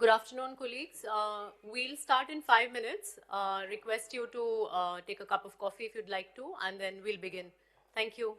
Good afternoon, colleagues. We'll start in 5 minutes. Request you to take a cup of coffee if you'd like to, and then we'll begin. Thank you.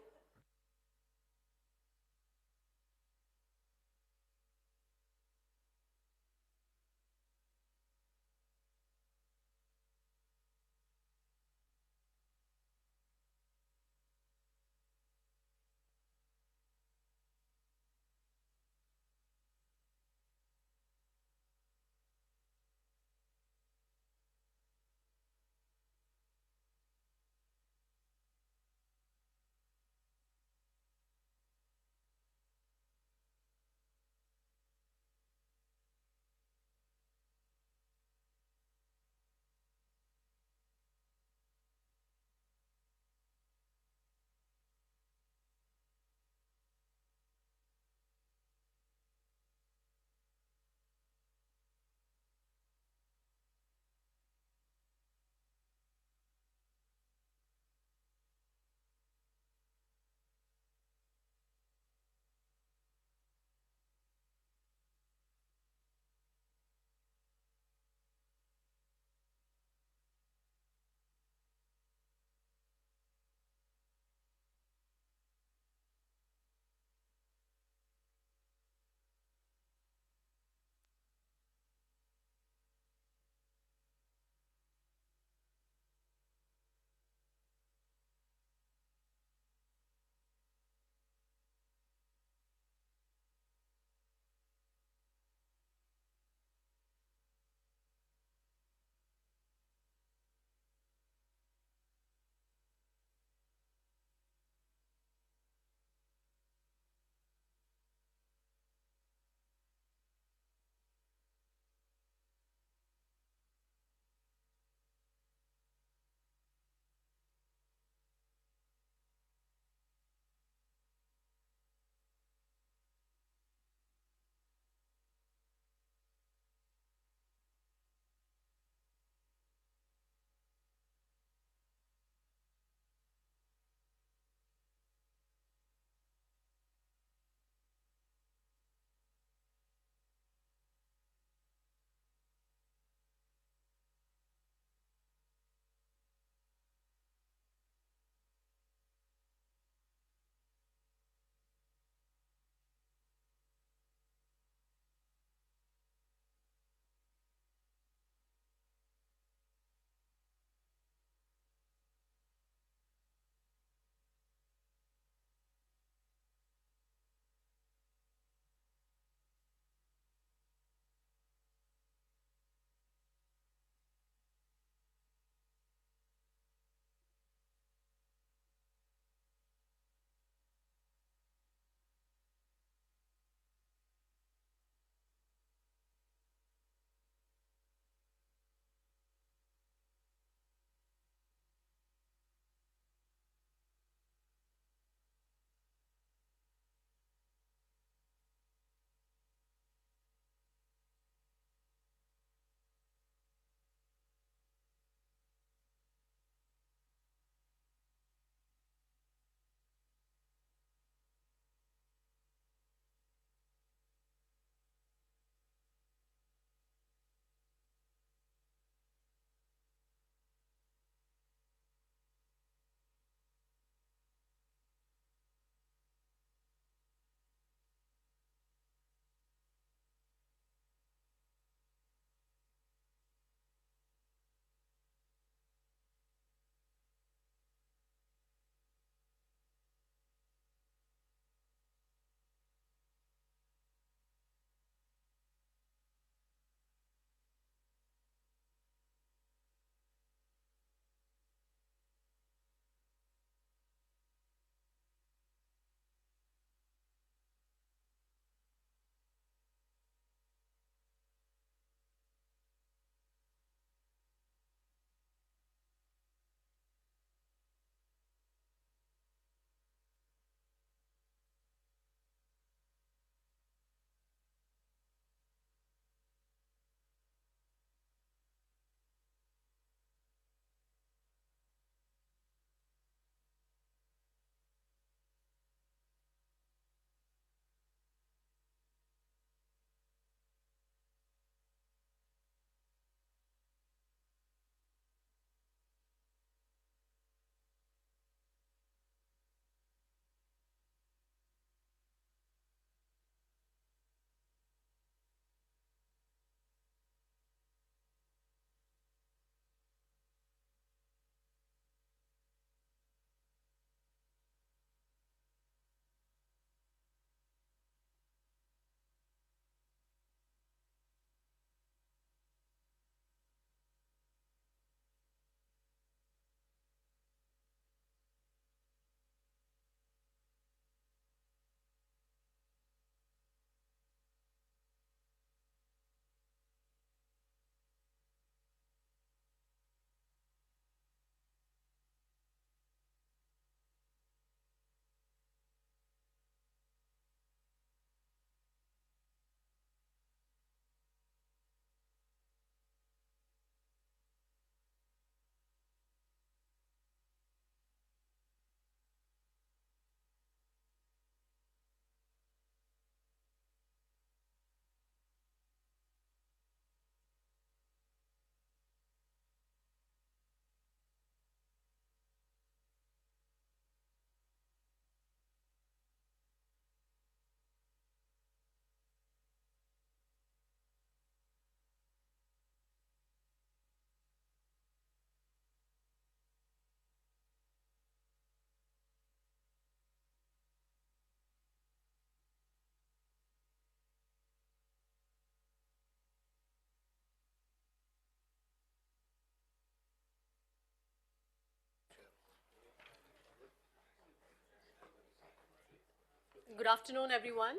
Good afternoon, everyone.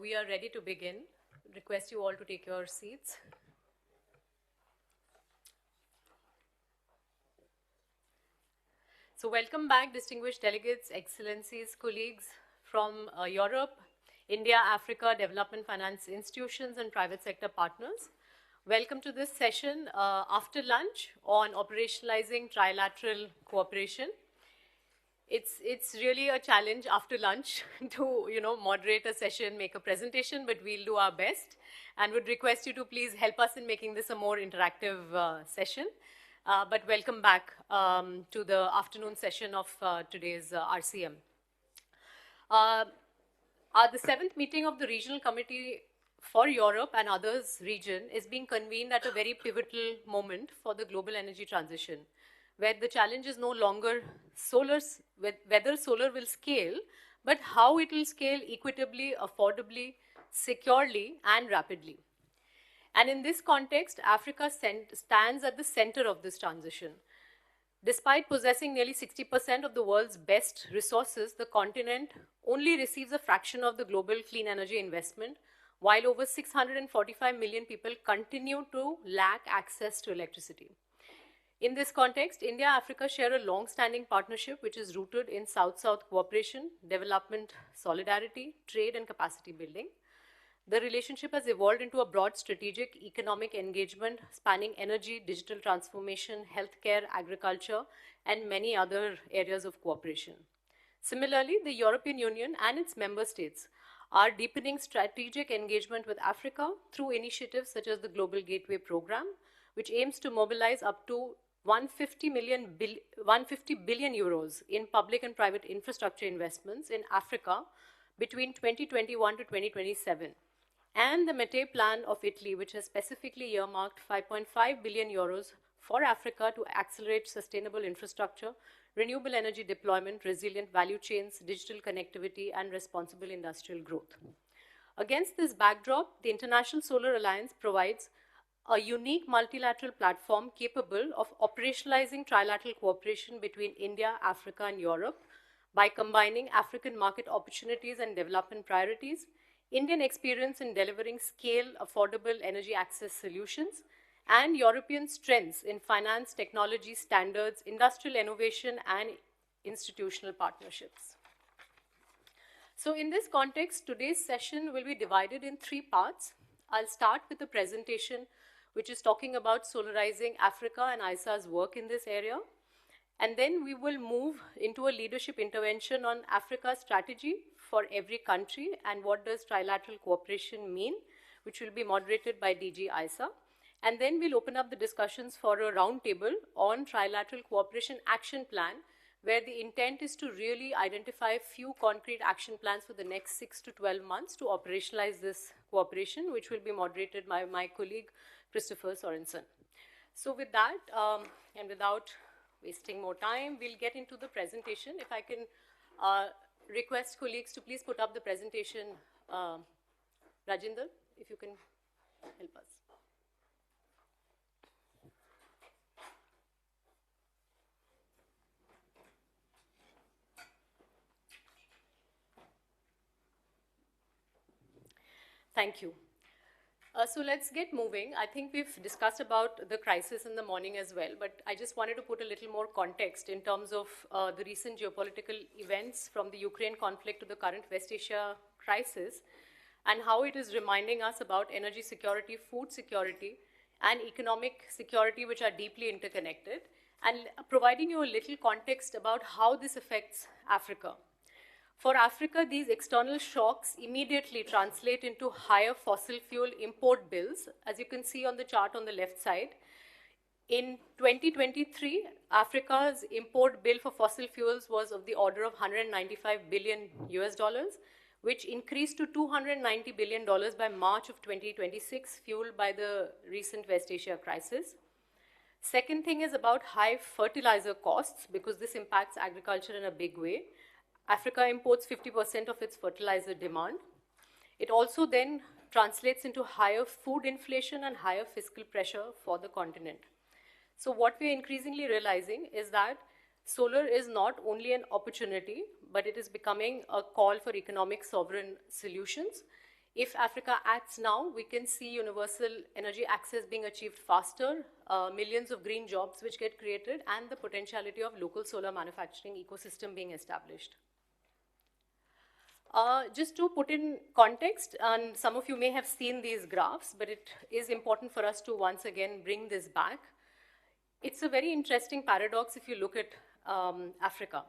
We are ready to begin. Request you all to take your seats. So welcome back, distinguished delegates, excellencies, colleagues from Europe, India, Africa, development finance institutions, and private sector partners. Welcome to this session after lunch on operationalizing trilateral cooperation. It's really a challenge after lunch to moderate a session, make a presentation, but we'll do our best, and would request you to please help us in making this a more interactive session. But welcome back to the afternoon session of today's RCM. The seventh meeting of the Regional Committee for Europe and others region is being convened at a very pivotal moment for the global energy transition, where the challenge is no longer whether solar will scale, but how it will scale equitably, affordably, securely, and rapidly. And in this context, Africa stands at the center of this transition. Despite possessing nearly 60% of the world's best resources, the continent only receives a fraction of the global clean energy investment, while over 645 million people continue to lack access to electricity. In this context, India-Africa share a long-standing partnership which is rooted in South-South cooperation, development, solidarity, trade, and capacity building. The relationship has evolved into a broad strategic economic engagement spanning energy, digital transformation, healthcare, agriculture, and many other areas of cooperation. Similarly, the European Union and its member states are deepening strategic engagement with Africa through initiatives such as the Global Gateway Program, which aims to mobilize up to 150 billion euros in public and private infrastructure investments in Africa between 2021 to 2027. And the Mete plan of Italy, which has specifically earmarked 5.5 billion euros for Africa to accelerate sustainable infrastructure, renewable energy deployment, resilient value chains, digital connectivity, and responsible industrial growth. Against this backdrop, the International Solar Alliance provides a unique multilateral platform capable of operationalizing trilateral cooperation between India, Africa, and Europe by combining African market opportunities and development priorities, Indian experience in delivering scale, affordable energy access solutions, and European strengths in finance, technology, standards, industrial innovation, and institutional partnerships. So in this context, today's session will be divided in three parts. I'll start with a presentation which is talking about solarizing Africa and ISA's work in this area. And then we will move into a leadership intervention on Africa's strategy for every country and what does trilateral cooperation mean, which will be moderated by DG ISA. And then we'll open up the discussions for a roundtable on trilateral cooperation action plan, where the intent is to really identify a few concrete action plans for the next 6 to 12 months to operationalize this cooperation, which will be moderated by my colleague, Christopher Sorensen. So with that, and without wasting more time, we'll get into the presentation. If I can request colleagues to please put up the presentation. Rajinder, if you can help us. Thank you. So let's get moving. I think we've discussed about the crisis in the morning as well, but I just wanted to put a little more context in terms of the recent geopolitical events from the Ukraine conflict to the current West Asia crisis, and how it is reminding us about energy security, food security, and economic security, which are deeply interconnected, and providing you a little context about how this affects Africa. For Africa, these external shocks immediately translate into higher fossil fuel import bills, as you can see on the chart on the left side. In 2023, Africa's import bill for fossil fuels was of the order of 195 billion US dollars, which increased to $290 billion by March of 2026, fueled by the recent West Asia crisis. Second thing is about high fertilizer costs, because this impacts agriculture in a big way. Africa imports 50% of its fertilizer demand. It also then translates into higher food inflation and higher fiscal pressure for the continent. So what we're increasingly realizing is that solar is not only an opportunity, but it is becoming a call for economic sovereign solutions. If Africa acts now, we can see universal energy access being achieved faster, millions of green jobs which get created, and the potentiality of local solar manufacturing ecosystem being established. Just to put in context, and some of you may have seen these graphs, but it is important for us to once again bring this back. It's a very interesting paradox if you look at Africa.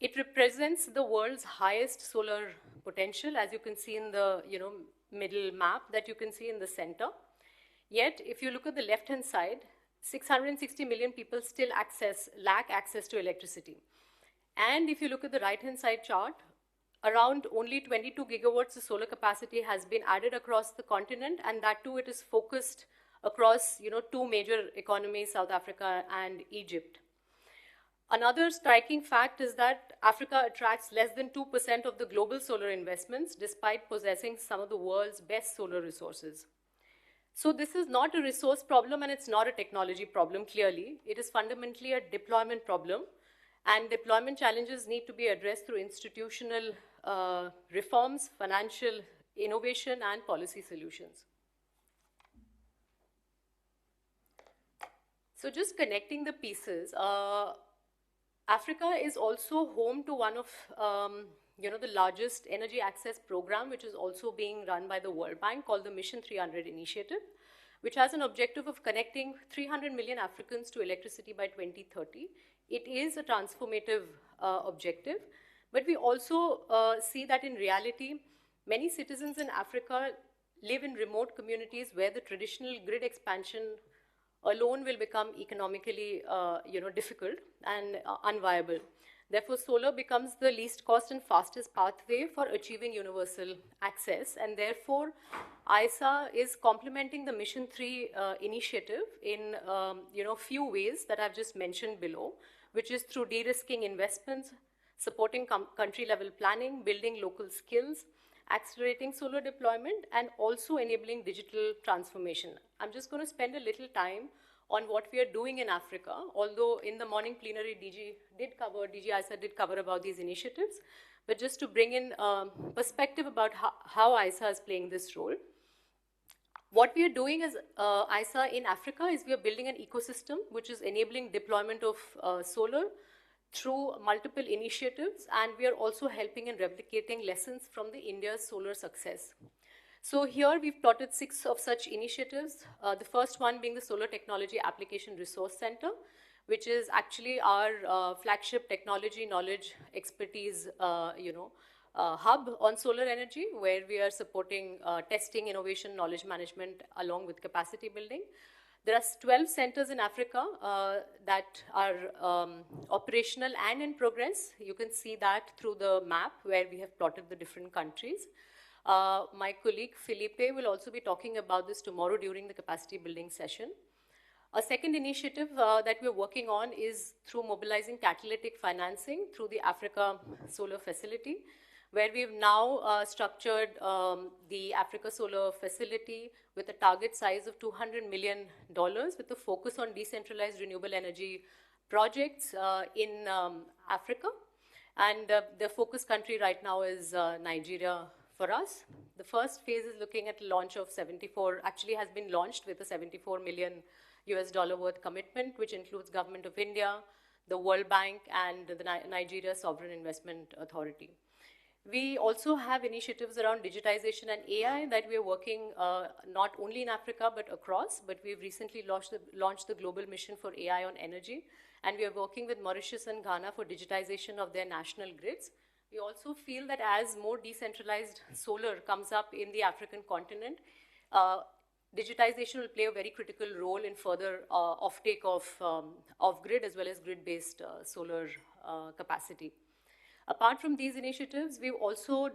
It represents the world's highest solar potential, as you can see in the middle map that you can see in the center. Yet, if you look at the left-hand side, 660 million people still lack access to electricity. And if you look at the right-hand side chart, around only 22 gigawatts of solar capacity has been added across the continent, and that too it is focused across two major economies, South Africa and Egypt. Another striking fact is that Africa attracts less than 2% of the global solar investments, despite possessing some of the world's best solar resources. So this is not a resource problem, and it's not a technology problem, clearly. It is fundamentally a deployment problem, and deployment challenges need to be addressed through institutional reforms, financial innovation, and policy solutions. So just connecting the pieces, Africa is also home to one of the largest energy access program, which is also being run by the World Bank, called the Mission 300 initiative, which has an objective of connecting 300 million Africans to electricity by 2030. It is a transformative objective, but we also see that in reality, many citizens in Africa live in remote communities where the traditional grid expansion alone will become economically difficult and unviable. Therefore, solar becomes the least cost and fastest pathway for achieving universal access, and therefore ISA is complementing the Mission 3 initiative in few ways that I've just mentioned below, which is through de-risking investments, supporting country-level planning, building local skills, accelerating solar deployment, and also enabling digital transformation. I'm just going to spend a little time on what we are doing in Africa, although in the morning plenary, DG ISA did cover about these initiatives, but just to bring in perspective about how ISA is playing this role. What we are doing as ISA in Africa is we are building an ecosystem which is enabling deployment of solar through multiple initiatives, and we are also helping in replicating lessons from the India's solar success. So here we've plotted 6 of such initiatives, the first one being the Solar Technology Application Resource Center, which is actually our flagship technology, knowledge, expertise, hub on solar energy, where we are supporting testing, innovation, knowledge management, along with capacity building. There are 12 centers in Africa that are operational and in progress. You can see that through the map where we have plotted the different countries. My colleague Felipe will also be talking about this tomorrow during the capacity building session. A second initiative that we're working on is through mobilizing catalytic financing through the Africa Solar Facility, where we've now structured the Africa Solar Facility with a target size of $200 million with a focus on decentralized renewable energy projects in Africa. And the focus country right now is Nigeria for us. The first phase is looking at launch of actually has been launched with a $74 million worth commitment, which includes Government of India, the World Bank, and the Nigeria Sovereign Investment Authority. We also have initiatives around digitization and AI that we are working not only in Africa but across, but we've recently launched the Global Mission for AI on Energy, and we are working with Mauritius and Ghana for digitization of their national grids. We also feel that as more decentralized solar comes up in the African continent, digitization will play a very critical role in further offtake of grid as well as grid-based solar capacity. Apart from these initiatives, we've also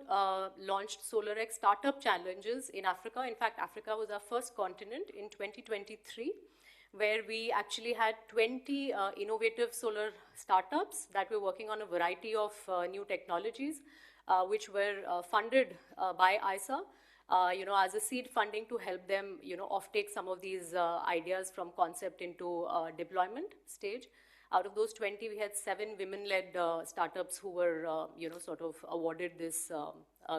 launched SolarX startup challenges in Africa. In fact, Africa was our first continent in 2023, where we actually had 20 innovative solar startups that were working on a variety of new technologies, which were funded by ISA, as a seed funding to help them, offtake some of these ideas from concept into deployment stage. Out of those 20, we had 7 women-led startups who were, sort of awarded this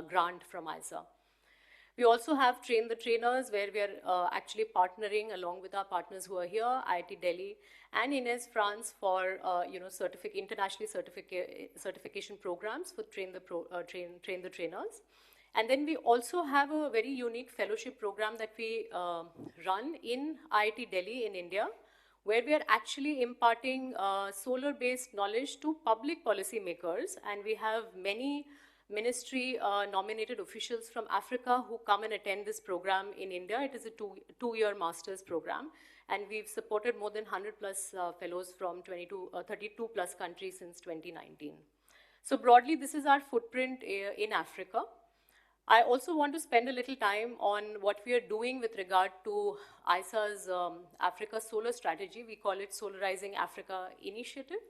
grant from ISA. We also have Train the Trainers, where we are actually partnering along with our partners who are here, IIT Delhi and Ines France, for internationally certification programs for Train the Trainers. And then we also have a very unique fellowship program that we run in IIT Delhi in India, where we are actually imparting solar-based knowledge to public policy makers, and we have many ministry nominated officials from Africa who come and attend this program in India. It is a two-year master's program, and we've supported more than 100 plus fellows from 32 plus countries since 2019. So broadly, this is our footprint in Africa. I also want to spend a little time on what we are doing with regard to ISA's Africa Solar Strategy. We call it Solarizing Africa Initiative.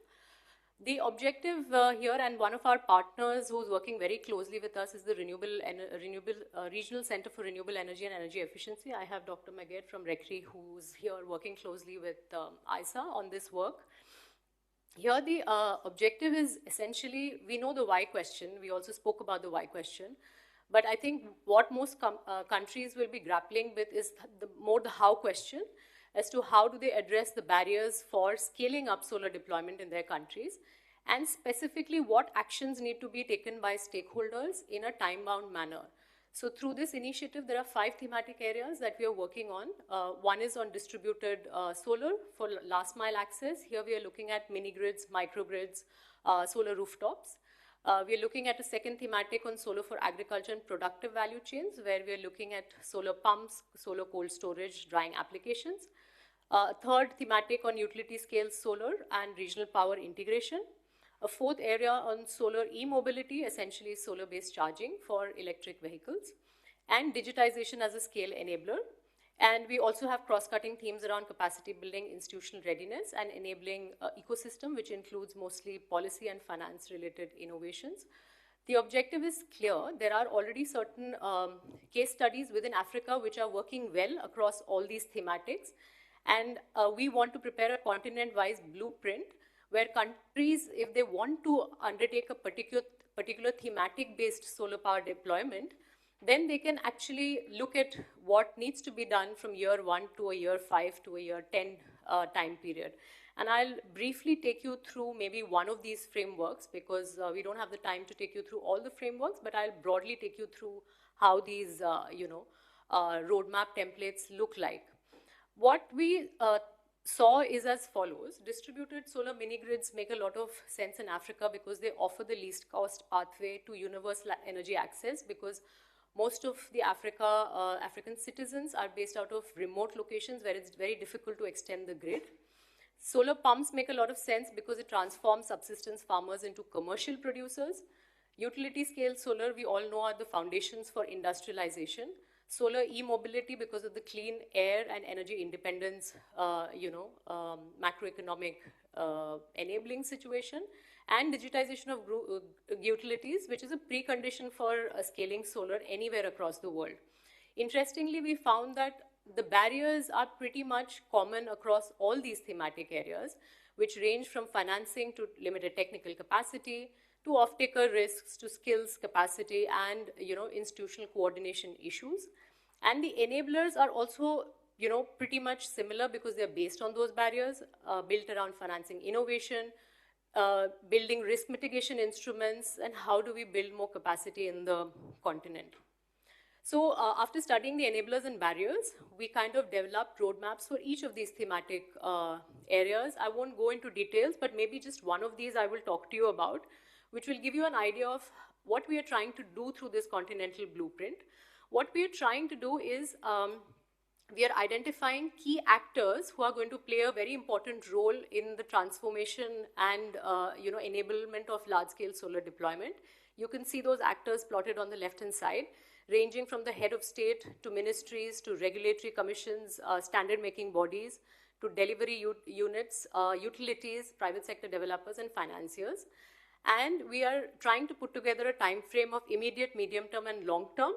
The objective here, and one of our partners who's working very closely with us, is the Regional Center for Renewable Energy and Energy Efficiency. I have Dr. Maguette from RECRE, who's here working closely with ISA on this work. Here the objective is essentially, we know the why question, we also spoke about the why question, but I think what most countries will be grappling with is more the how question, as to how do they address the barriers for scaling up solar deployment in their countries, and specifically what actions need to be taken by stakeholders in a time-bound manner. So through this initiative, there are 5 thematic areas that we are working on. One is on distributed solar for last mile access. Here we are looking at mini-grids, microgrids, solar rooftops. We are looking at a second thematic on solar for agriculture and productive value chains, where we are looking at solar pumps, solar cold storage, drying applications. Third thematic on utility scale solar and regional power integration. A fourth area on solar e-mobility, essentially solar-based charging for electric vehicles, and digitization as a scale enabler. And we also have cross-cutting themes around capacity building, institutional readiness, and enabling ecosystem, which includes mostly policy and finance-related innovations. The objective is clear. There are already certain case studies within Africa which are working well across all these thematics. And we want to prepare a continent-wise blueprint where countries, if they want to undertake a particular thematic-based solar power deployment, then they can actually look at what needs to be done from year 1 to a year 5 to a year 10 time period. And I'll briefly take you through maybe one of these frameworks, because we don't have the time to take you through all the frameworks, but I'll broadly take you through how these roadmap templates look like. What we saw is as follows. Distributed solar mini-grids make a lot of sense in Africa because they offer the least cost pathway to universal energy access, because most of the African citizens are based out of remote locations where it's very difficult to extend the grid. Solar pumps make a lot of sense because it transforms subsistence farmers into commercial producers. Utility scale solar, we all know, are the foundations for industrialization. Solar e-mobility because of the clean air and energy independence, macroeconomic enabling situation, and digitization of utilities, which is a precondition for scaling solar anywhere across the world. Interestingly, we found that the barriers are pretty much common across all these thematic areas, which range from financing to limited technical capacity, to off-taker risks, to skills, capacity, and institutional coordination issues. And the enablers are also pretty much similar because they're based on those barriers, built around financing innovation, building risk mitigation instruments, and how do we build more capacity in the continent. So after studying the enablers and barriers, we kind of developed roadmaps for each of these thematic areas. I won't go into details, but maybe just one of these I will talk to you about, which will give you an idea of what we are trying to do through this continental blueprint. What we are trying to do is we are identifying key actors who are going to play a very important role in the transformation and enablement of large-scale solar deployment. You can see those actors plotted on the left-hand side, ranging from the head of state to ministries to regulatory commissions, standard-making bodies, to delivery units, utilities, private sector developers, and financiers. And we are trying to put together a time frame of immediate, medium-term, and long-term,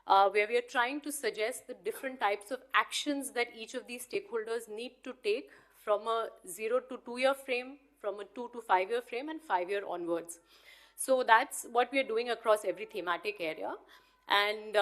where we are trying to suggest the different types of actions that each of these stakeholders need to take from a 0 to 2 year frame, from a 2 to 5 year frame and 5 year onwards. So that's what we are doing across every thematic area. And,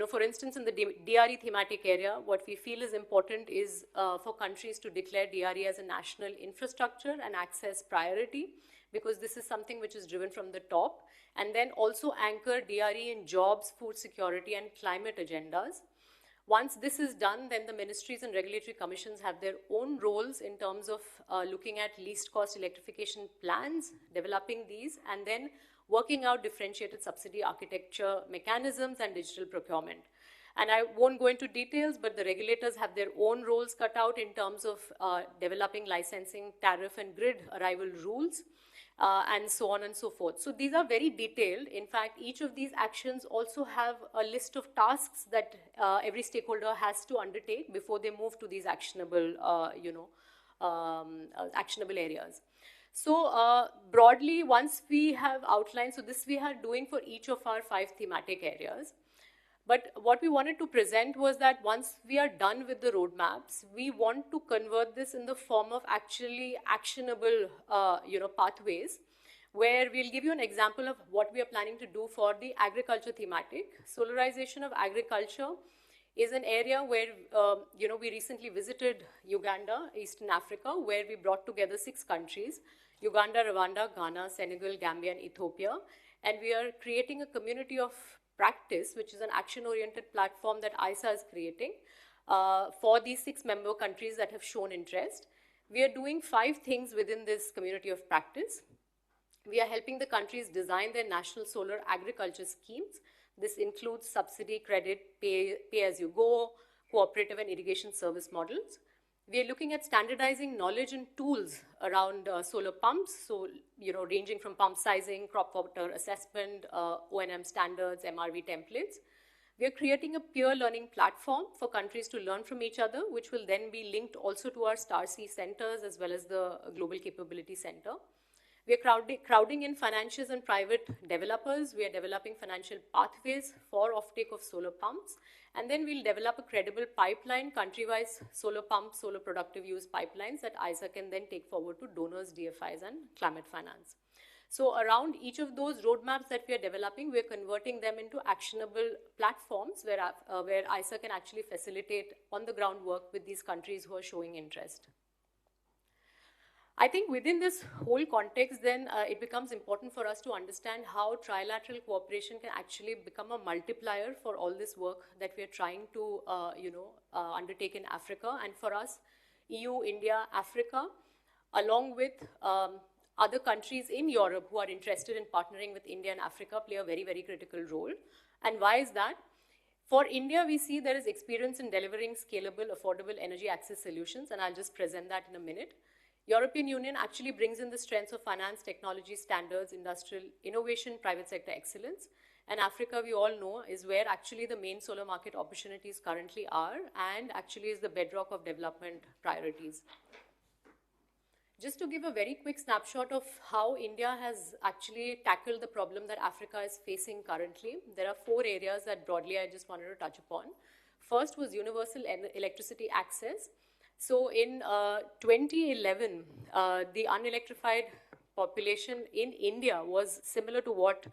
for instance, in the DRE thematic area, what we feel is important is for countries to declare DRE as a national infrastructure and access priority, because this is something which is driven from the top, and then also anchor DRE in jobs, food security, and climate agendas. Once this is done, then the ministries and regulatory commissions have their own roles in terms of looking at least cost electrification plans, developing these, and then working out differentiated subsidy architecture mechanisms and digital procurement. And I won't go into details, but the regulators have their own roles cut out in terms of developing licensing, tariff, and grid arrival rules. And so on and so forth. So these are very detailed. In fact, each of these actions also have a list of tasks that every stakeholder has to undertake before they move to these actionable, actionable areas. So broadly, once we have outlined, so this we are doing for each of our 5 thematic areas. But what we wanted to present was that once we are done with the roadmaps, we want to convert this in the form of actually actionable, pathways, where we'll give you an example of what we are planning to do for the agriculture thematic. Solarization of agriculture is an area where, we recently visited Uganda, Eastern Africa, where we brought together 6 countries, Uganda, Rwanda, Ghana, Senegal, Gambia, and Ethiopia. And we are creating a community of practice, which is an action-oriented platform that ISA is creating for these 6 member countries that have shown interest. We are doing 5 things within this community of practice. We are helping the countries design their national solar agriculture schemes. This includes subsidy, credit, pay-as-you-go, cooperative and irrigation service models. We are looking at standardizing knowledge and tools around solar pumps, so ranging from pump sizing, crop water assessment, O&M standards, MRV templates. We are creating a peer learning platform for countries to learn from each other, which will then be linked also to our Star C centers as well as the Global Capability Center. We are crowding in financiers and private developers. We are developing financial pathways for offtake of solar pumps. And then we'll develop a credible pipeline, country-wise solar pump, solar productive use pipelines that ISA can then take forward to donors, DFIs, and climate finance. So around each of those roadmaps that we are developing, we are converting them into actionable platforms where ISA can actually facilitate on-the-ground work with these countries who are showing interest. I think within this whole context, then it becomes important for us to understand how trilateral cooperation can actually become a multiplier for all this work that we are trying to, undertake in Africa. And for us, EU, India, Africa, along with other countries in Europe who are interested in partnering with India and Africa, play a very, very critical role. And why is that? For India, we see there is experience in delivering scalable, affordable energy access solutions, and I'll just present that in a minute. European Union actually brings in the strengths of finance, technology, standards, industrial innovation, private sector excellence. And Africa, we all know, is where actually the main solar market opportunities currently are, and actually is the bedrock of development priorities. Just to give a very quick snapshot of how India has actually tackled the problem that Africa is facing currently, there are 4 areas that broadly I just wanted to touch upon. First was universal electricity access. So in 2011, the unelectrified population in India was similar to what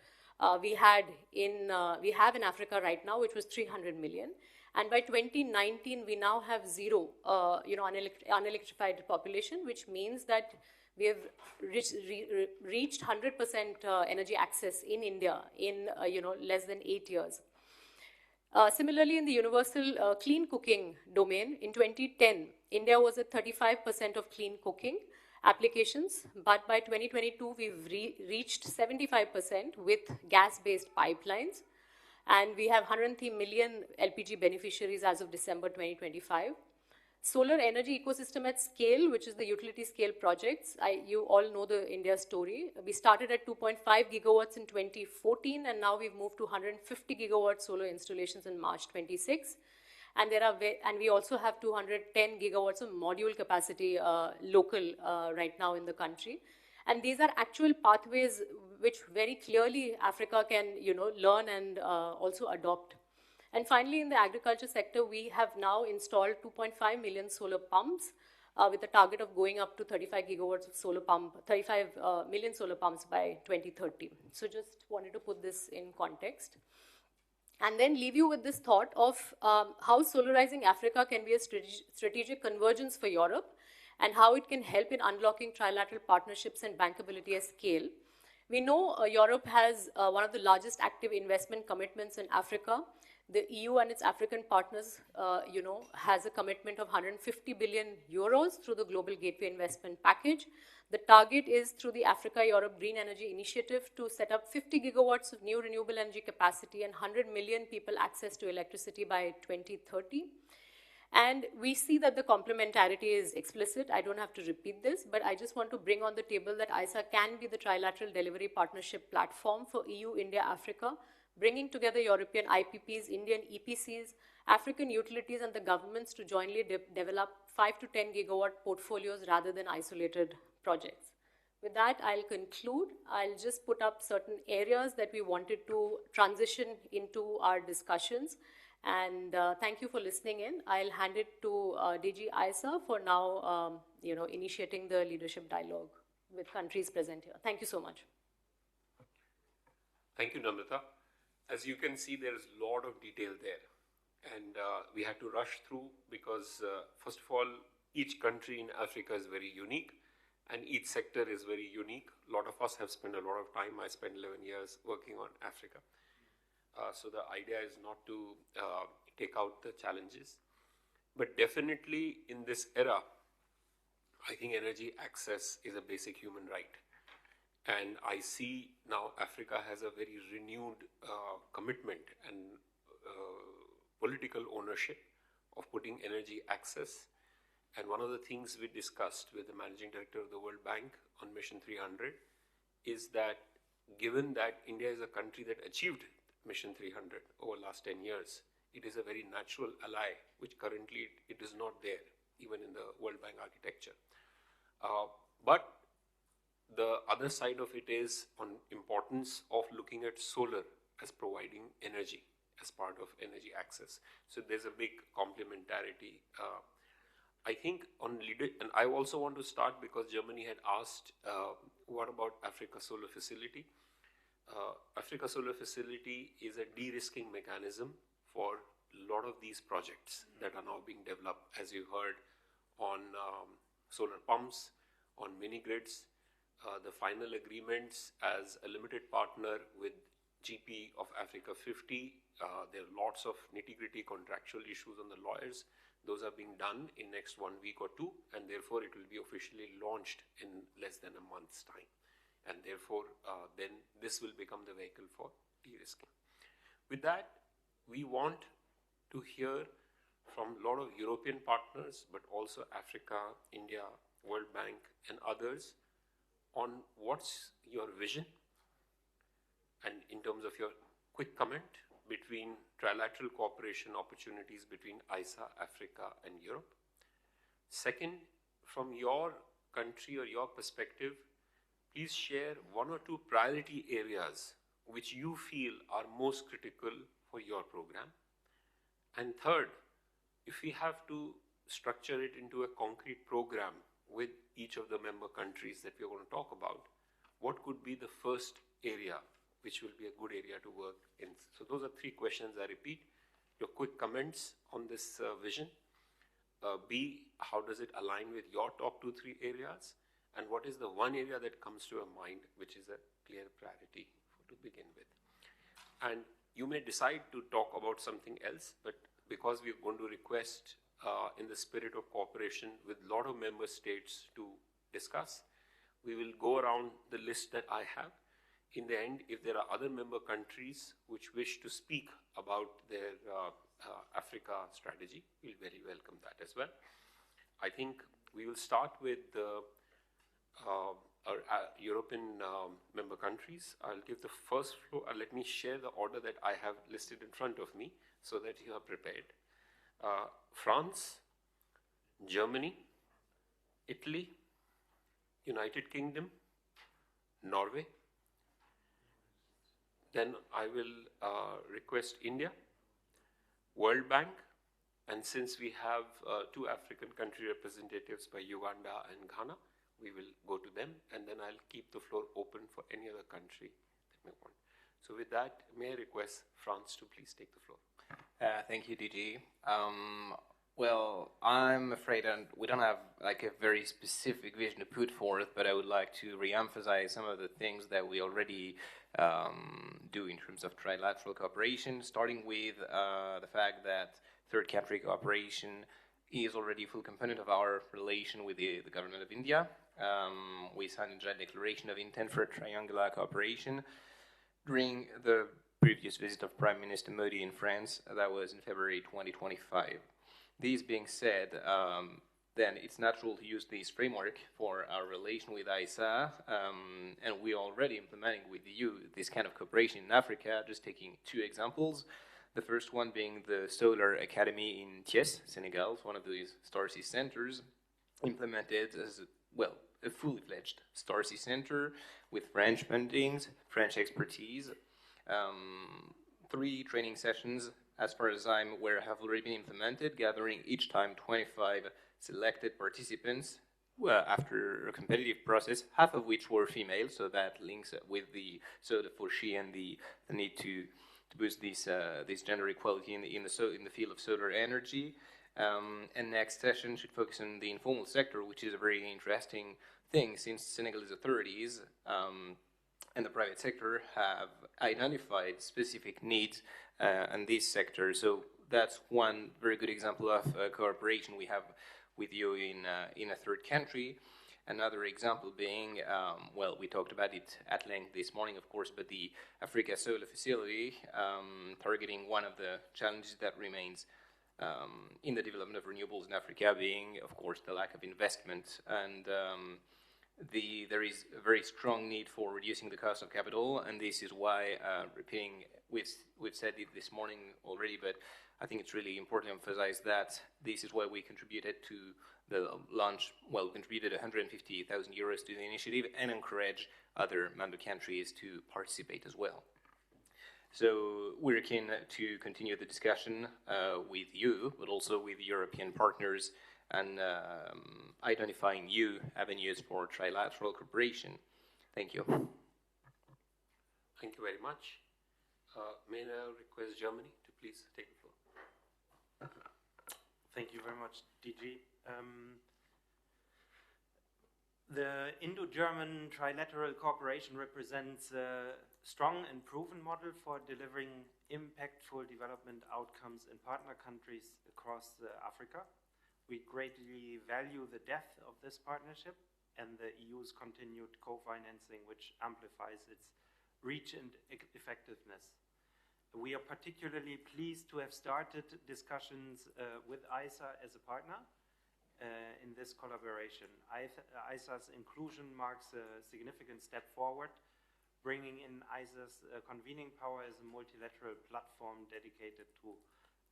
we have in Africa right now, which was 300 million. And by 2019, we now have 0, unelectrified population, which means that we have reached 100% energy access in India in less than 8 years. Similarly, in the universal clean cooking domain, in 2010, India was at 35% of clean cooking applications, but by 2022, we've reached 75% with gas-based pipelines, and we have 103 million LPG beneficiaries as of December 2025. Solar energy ecosystem at scale, which is the utility scale projects. You all know the India story. We started at 2.5 gigawatts in 2014, and now we've moved to 150 gigawatt solar installations in March 26. And we also have 210 gigawatts of module capacity local right now in the country. And these are actual pathways which very clearly Africa can learn and also adopt. And finally, in the agriculture sector, we have now installed 2.5 million solar pumps with a target of going up to 35 gigawatts of 35 million solar pumps by 2030. So just wanted to put this in context. And then leave you with this thought of how solarizing Africa can be a strategic convergence for Europe, and how it can help in unlocking trilateral partnerships and bankability at scale. We know Europe has one of the largest active investment commitments in Africa. The EU and its African partners, has a commitment of 150 billion euros through the Global Gateway Investment Package. The target is through the Africa-Europe Green Energy Initiative to set up 50 gigawatts of new renewable energy capacity and 100 million people access to electricity by 2030. And we see that the complementarity is explicit. I don't have to repeat this, but I just want to bring on the table that ISA can be the trilateral delivery partnership platform for EU, India, Africa, bringing together European IPPs, Indian EPCs, African utilities, and the governments to jointly develop 5 to 10 gigawatt portfolios rather than isolated projects. With that, I'll conclude. I'll just put up certain areas that we wanted to transition into our discussions. And thank you for listening in. I'll hand it to DG ISA for now, initiating the leadership dialogue with countries present here. Thank you so much. Thank you, Namrata. As you can see, there's a lot of detail there. And we had to rush through because, first of all, each country in Africa is very unique and each sector is very unique. A lot of us have spent a lot of time. I spent 11 years working on Africa. So the idea is not to take out the challenges, but definitely in this era, I think energy access is a basic human right. And I see now Africa has a very renewed commitment and political ownership of putting energy access. And one of the things we discussed with the Managing Director of the World Bank on Mission 300 is that given that India is a country that achieved Mission 300 over the last 10 years, it is a very natural ally, which currently it is not there, even in the World Bank architecture. But the other side of it is on importance of looking at solar as providing energy as part of energy access. So there's a big complementarity. I think on leader, and I also want to start because Germany had asked, what about Africa Solar Facility? Africa Solar Facility is a de-risking mechanism for a lot of these projects that are now being developed, as you heard, on solar pumps, on mini grids. The final agreements as a limited partner with GP of Africa 50, there are lots of nitty-gritty contractual issues on the lawyers. Those are being done in next 1 week or two, and therefore it will be officially launched in less than a month's time. And therefore, then this will become the vehicle for de-risking. With that, we want to hear from a lot of European partners, but also Africa, India, World Bank, and others on what's your vision and in terms of your quick comment between trilateral cooperation opportunities between ISA, Africa, and Europe. Second, from your country or your perspective, please share 1 or 2 priority areas which you feel are most critical for your program. And third, if we have to structure it into a concrete program with each of the member countries that we're going to talk about, what could be the first area which will be a good area to work in? So those are 3 questions I repeat. Your quick comments on this vision. B, how does it align with your top 2-3 areas? And what is the one area that comes to your mind which is a clear priority to begin with? And you may decide to talk about something else, but because we're going to request in the spirit of cooperation with a lot of member states to discuss, we will go around the list that I have. In the end, if there are other member countries which wish to speak about their Africa strategy, we'll very welcome that as well. I think we will start with our European member countries. I'll give the first floor. Let me share the order that I have listed in front of me so that you are prepared. France, Germany, Italy, United Kingdom, Norway. Then I will request India, World Bank, And since we have two African country representatives by Uganda and Ghana, we will go to them, and then I'll keep the floor open for any other country that may want. So with that, may I request France to please take the floor. Thank you, DG. Well, I'm afraid we don't have like a very specific vision to put forth, but I would like to re-emphasize some of the things that we already do in terms of trilateral cooperation, starting with the fact that third country cooperation is already a full component of our relation with the government of India. We signed a joint declaration of intent for triangular cooperation during the previous visit of Prime Minister Modi in France. That was in February 2025. These being said, then it's natural to use this framework for our relation with ISA, and we're already implementing with the EU this kind of cooperation in Africa, just taking two examples. The first one being the Solar Academy in Thiès, Senegal, one of these Starseed centers, implemented as, well, a fully fledged Starseed center with French fundings, French expertise. 3 training sessions, as far as I'm aware, have already been implemented, gathering each time 25 selected participants after a competitive process, half of which were female, so that links with the for she and the need to boost this gender equality in the field of solar energy. And next session should focus on the informal sector, which is a very interesting thing since Senegalese authorities and the private sector have identified specific needs in this sector. So that's one very good example of cooperation we have with you in a third country. Another example being, well, we talked about it at length this morning, of course, but the Africa Solar Facility, targeting one of the challenges that remains in the development of renewables in Africa being, of course, the lack of investment. And there is a very strong need for reducing the cost of capital, and this is why, repeating, we've said it this morning already, but I think it's really important to emphasize that this is why we contributed to the launch, well, contributed 150,000 euros to the initiative and encourage other member countries to participate as well. So we're keen to continue the discussion with you, but also with European partners, and identifying new avenues for trilateral cooperation. Thank you. Thank you very much. May I now request Germany to please take the floor. Thank you very much, DG. The Indo-German trilateral cooperation represents a strong and proven model for delivering impactful development outcomes in partner countries across Africa. We greatly value the depth of this partnership and the EU's continued co-financing, which amplifies its reach and effectiveness. We are particularly pleased to have started discussions with ISA as a partner in this collaboration. ISA's inclusion marks a significant step forward, bringing in ISA's convening power as a multilateral platform dedicated to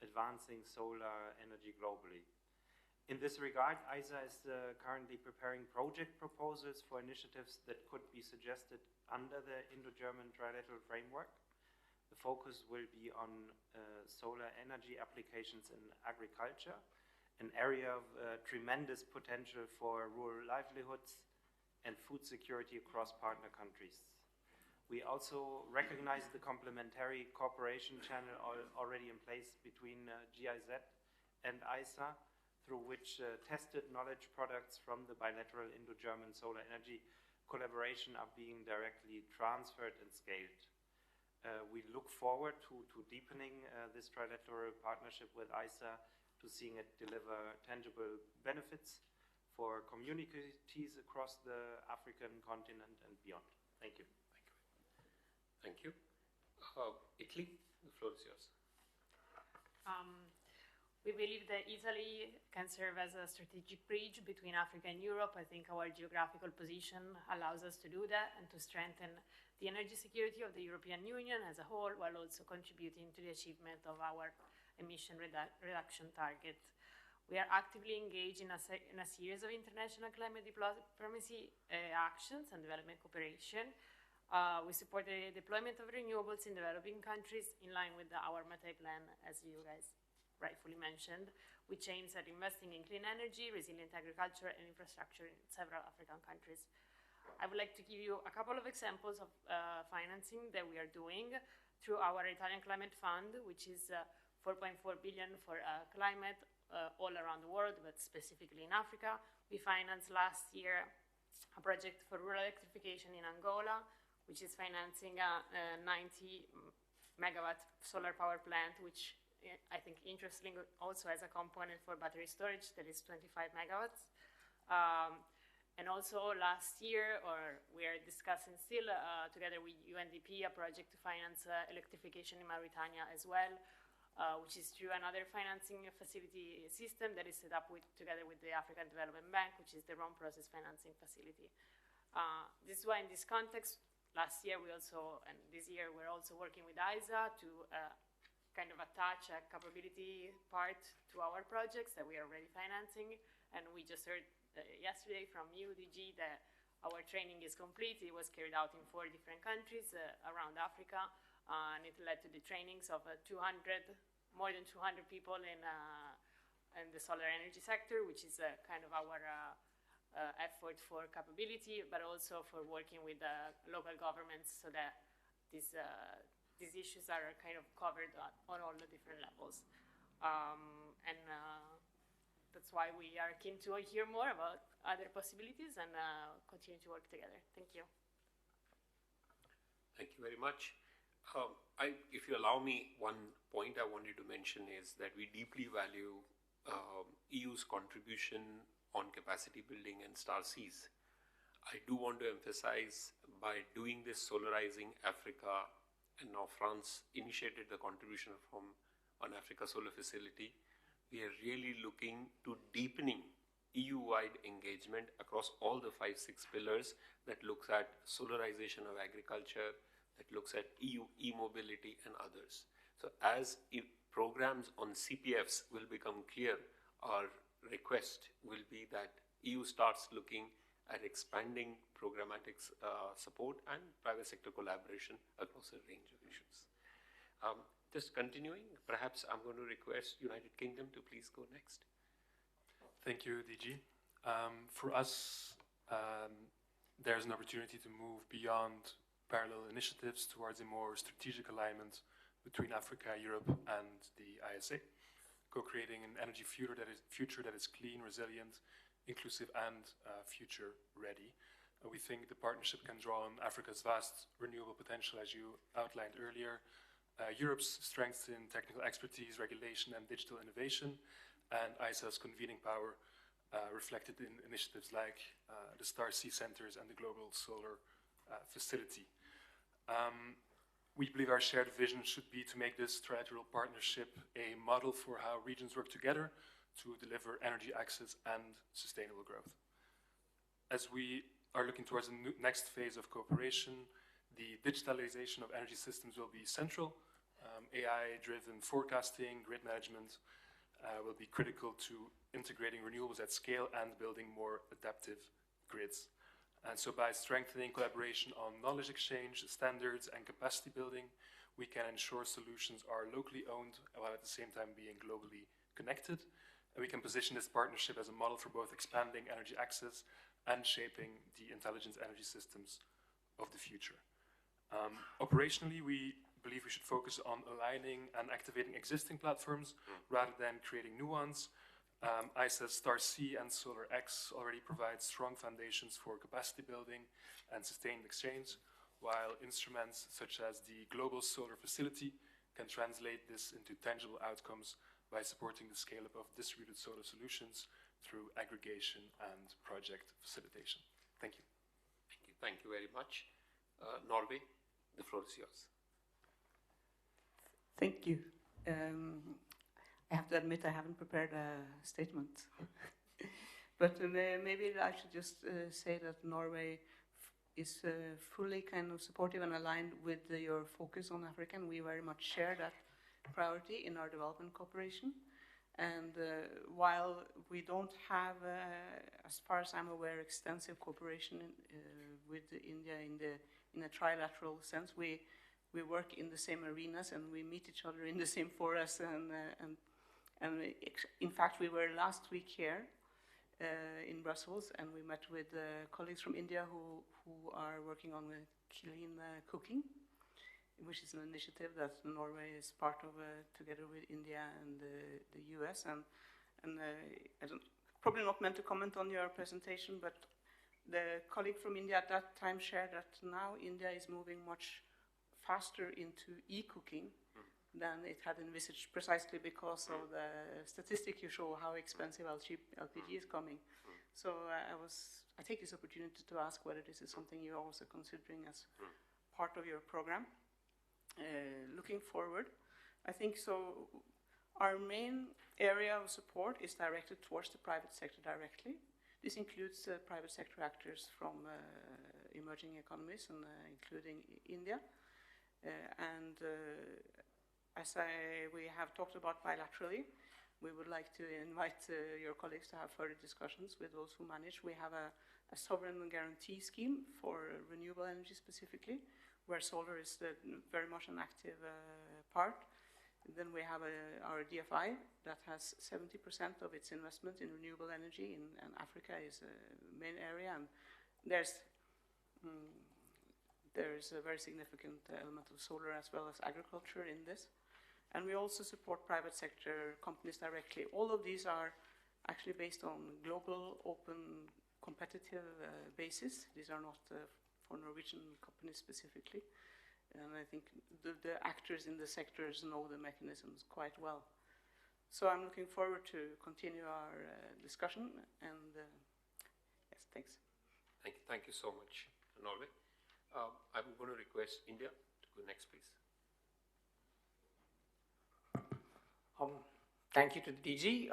advancing solar energy globally. In this regard, ISA is currently preparing project proposals for initiatives that could be suggested under the Indo-German trilateral framework. The focus will be on solar energy applications in agriculture, an area of tremendous potential for rural livelihoods and food security across partner countries. We also recognize the complementary cooperation channel already in place between GIZ and ISA, through which tested knowledge products from the bilateral Indo-German solar energy collaboration are being directly transferred and scaled. We look forward to deepening this trilateral partnership with ISA, to seeing it deliver tangible benefits for communities across the African continent and beyond. Thank you. Thank you. Italy, the floor is yours. We believe that Italy can serve as a strategic bridge between Africa and Europe. I think our geographical position allows us to do that and to strengthen the energy security of the European Union as a whole, while also contributing to the achievement of our emission reduction target. We are actively engaged in a series of international climate diplomacy actions and development cooperation. We support the deployment of renewables in developing countries in line with our Mattei plan, as you guys rightfully mentioned, which aims at investing in clean energy, resilient agriculture, and infrastructure in several African countries. I would like to give you a couple of examples of financing that we are doing through our Italian Climate Fund, which is 4.4 billion for climate all around the world, but specifically in Africa. We financed last year a project for rural electrification in Angola, which is financing a 90 megawatt solar power plant, which I think interesting also has a component for battery storage that is 25 megawatts. And also last year, or we are discussing still together with UNDP, a project to finance electrification in Mauritania as well, which is through another financing facility system that is set up together with the African Development Bank, which is the Rome Process Financing Facility. This is why in this context, last year we also, and this year we're also working with ISA to kind of attach a capability part to our projects that we are already financing. And we just heard yesterday from you, DG, that our training is complete. It was carried out in 4 different countries around Africa, and it led to the trainings of more than 200 people in the solar energy sector, which is kind of our effort for capability, but also for working with local governments so that these issues are kind of covered on all the different levels. And that's why we are keen to hear more about other possibilities and continue to work together. Thank you. Thank you very much. If you allow me, one point I wanted to mention is that we deeply value EU's contribution on capacity building and Star Seas. I do want to emphasize, by doing this Solarizing Africa, and now France initiated the contribution from an Africa Solar Facility, we are really looking to deepening EU-wide engagement across all the 5-6 pillars that looks at solarization of agriculture, that looks at EU e-mobility and others. So as programs on CPFs will become clear, our request will be that EU starts looking at expanding programmatic support and private sector collaboration across a range of issues. Just continuing, perhaps I'm going to request United Kingdom to please go next. Thank you, DG. For us, there's an opportunity to move beyond parallel initiatives towards a more strategic alignment between Africa, Europe, and the ISA, co-creating an energy future that is clean, resilient, inclusive, and future-ready. We think the partnership can draw on Africa's vast renewable potential, as you outlined earlier, Europe's strengths in technical expertise, regulation, and digital innovation, and ISA's convening power reflected in initiatives like the Star Sea Centers and the Global Solar Facility. We believe our shared vision should be to make this trilateral partnership a model for how regions work together to deliver energy access and sustainable growth. As we are looking towards the next phase of cooperation, the digitalization of energy systems will be central. AI-driven forecasting, grid management will be critical to integrating renewables at scale and building more adaptive grids. And so by strengthening collaboration on knowledge exchange, standards, and capacity building, we can ensure solutions are locally owned while at the same time being globally connected. And we can position this partnership as a model for both expanding energy access and shaping the intelligent energy systems of the future. Operationally, we believe we should focus on aligning and activating existing platforms rather than creating new ones. ISA's Star Sea and Solar X already provide strong foundations for capacity building and sustained exchange, while instruments such as the Global Solar Facility can translate this into tangible outcomes by supporting the scale-up of distributed solar solutions through aggregation and project facilitation. Thank you. Thank you very much. Norway, the floor is yours. Thank you. I have to admit I haven't prepared a statement. But maybe I should just say that Norway is fully kind of supportive and aligned with your focus on Africa, and we very much share that priority in our development cooperation. And while we don't have, as far as I'm aware, extensive cooperation with India in a trilateral sense, we work in the same arenas and we meet each other in the same forums And in fact, we were last week here in Brussels, and we met with colleagues from India who are working on clean cooking, which is an initiative that Norway is part of together with India and the US. And I don't, probably not meant to comment on your presentation, but the colleague from India at that time shared that now India is moving much faster into e-cooking than it had envisaged, precisely because of the statistic you show how expensive LPG is coming. So I take this opportunity to ask whether this is something you're also considering as part of your program. Looking forward, I think so. Our main area of support is directed towards the private sector directly. This includes private sector actors from emerging economies, and including India. As we have talked about bilaterally, we would like to invite your colleagues to have further discussions with those who manage. We have a sovereign guarantee scheme for renewable energy specifically, where solar is very much an active part. Then we have our DFI that has 70% of its investment in renewable energy, and Africa is a main area, and there's a very significant element of solar as well as agriculture in this. And we also support private sector companies directly. All of these are actually based on global, open, competitive basis. These are not for Norwegian companies specifically. And I think the actors in the sectors know the mechanisms quite well. So I'm looking forward to continue our discussion. And yes, thanks. Thank you so much, Norway. I'm going to request India to go next, please. Thank you to the DG.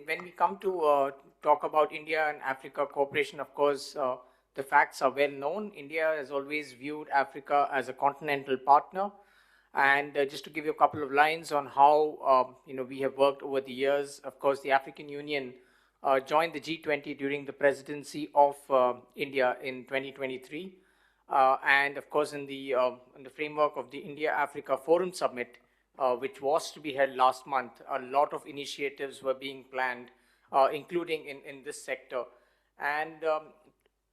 When we come to talk about India and Africa cooperation, of course, the facts are well known. India has always viewed Africa as a continental partner. And just to give you a couple of lines on how we have worked over the years, of course, the African Union joined the G20 during the presidency of India in 2023. And of course, in the framework of the India-Africa Forum Summit, which was to be held last month, a lot of initiatives were being planned, including in this sector. And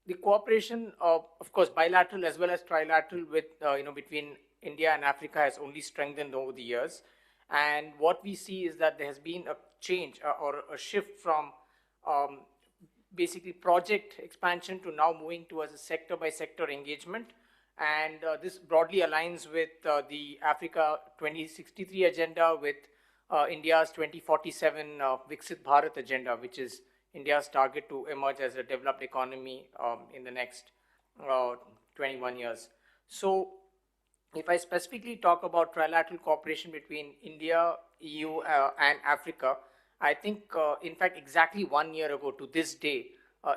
the cooperation, of course, bilateral as well as trilateral with, between India and Africa has only strengthened over the years. And what we see is that there has been a change or a shift from basically project expansion to now moving towards a sector-by-sector engagement. And this broadly aligns with the Africa 2063 agenda, with India's 2047 Viksit Bharat agenda, which is India's target to emerge as a developed economy in the next 21 years. So if I specifically talk about trilateral cooperation between India, EU, and Africa, I think, in fact, exactly 1 year ago to this day,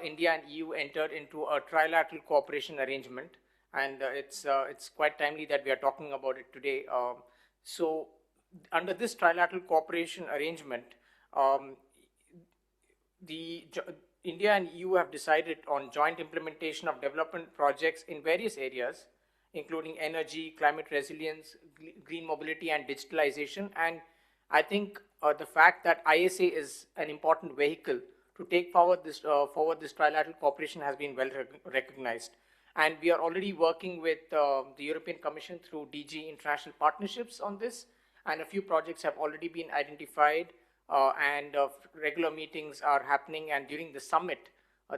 India and EU entered into a trilateral cooperation arrangement. And it's quite timely that we are talking about it today. So under this trilateral cooperation arrangement, India and EU have decided on joint implementation of development projects in various areas, including energy, climate resilience, green mobility, and digitalization. And I think the fact that ISA is an important vehicle to take forward this trilateral cooperation has been well recognized. And we are already working with the European Commission through DG International Partnerships on this. And a few projects have already been identified, and regular meetings are happening. And during the summit,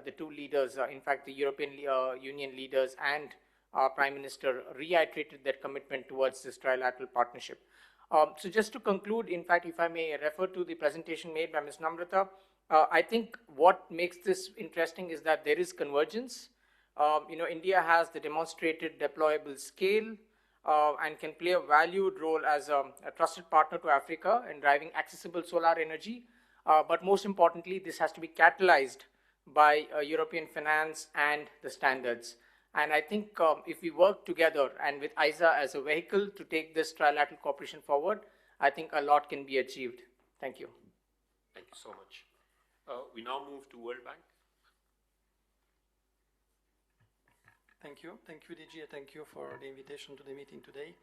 the two leaders, in fact, the European Union leaders and our Prime Minister reiterated their commitment towards this trilateral partnership. So just to conclude, in fact, if I may refer to the presentation made by Ms. Namrata, I think what makes this interesting is that there is convergence. India has the demonstrated deployable scale and can play a valued role as a trusted partner to Africa in driving accessible solar energy. But most importantly, this has to be catalyzed by European finance and the standards. And I think if we work together and with ISA as a vehicle to take this trilateral cooperation forward, I think a lot can be achieved. Thank you. Thank you so much. We now move to World Bank. Thank you. Thank you, DG. Thank you for the invitation to the meeting today.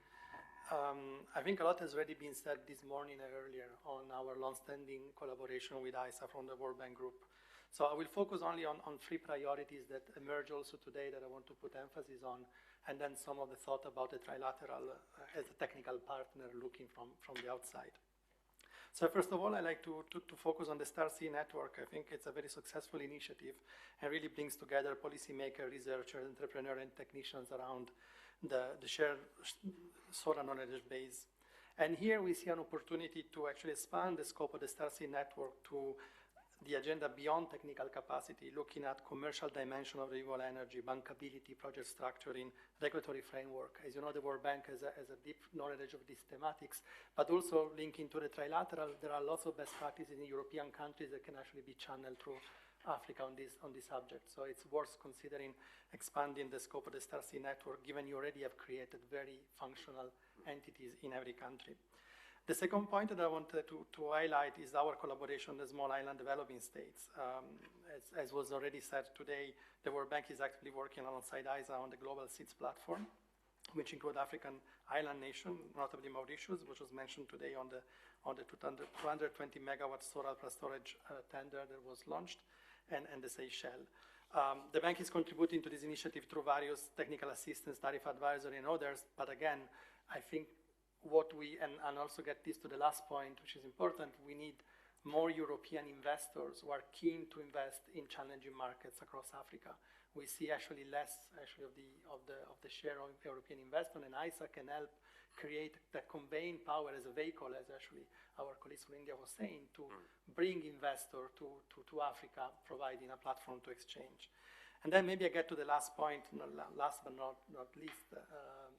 I think a lot has already been said this morning and earlier on our long-standing collaboration with ISA from the World Bank Group. So I will focus only on three priorities that emerge also today that I want to put emphasis on, and then some of the thought about the Trilateral as a technical partner looking from the outside. So first of all, I like to focus on the StarC network. I think it's a very successful initiative and really brings together policymakers, researchers, entrepreneurs, and technicians around the shared solar knowledge base. And here we see an opportunity to actually expand the scope of the StarC network to the agenda beyond technical capacity, looking at commercial dimension of renewable energy, bankability, project structuring, regulatory framework. As you know, the World Bank has a deep knowledge of these thematics, but also linking to the Trilateral, there are lots of best practices in European countries that can actually be channeled through Africa on this subject. So it's worth considering expanding the scope of the StarC network, given you already have created very functional entities in every country. The second point that I wanted to highlight is our collaboration with the small island developing states. As was already said today, the World Bank is actively working alongside ISA on the global SEEDS platform, which include African island nations, notably Mauritius, which was mentioned today on the 220 megawatt solar plus storage tender that was launched, and the Seychelles. The bank is contributing to this initiative through various technical assistance, tariff advisory, and others, but again, I think and also get this to the last point, which is important, we need more European investors who are keen to invest in challenging markets across Africa. We see actually less of the share of European investment, and ISA can help create that conveying power as a vehicle, as actually our colleagues from India was saying, to bring investors to Africa, providing a platform to exchange. And then maybe I get to the last point, last but not least,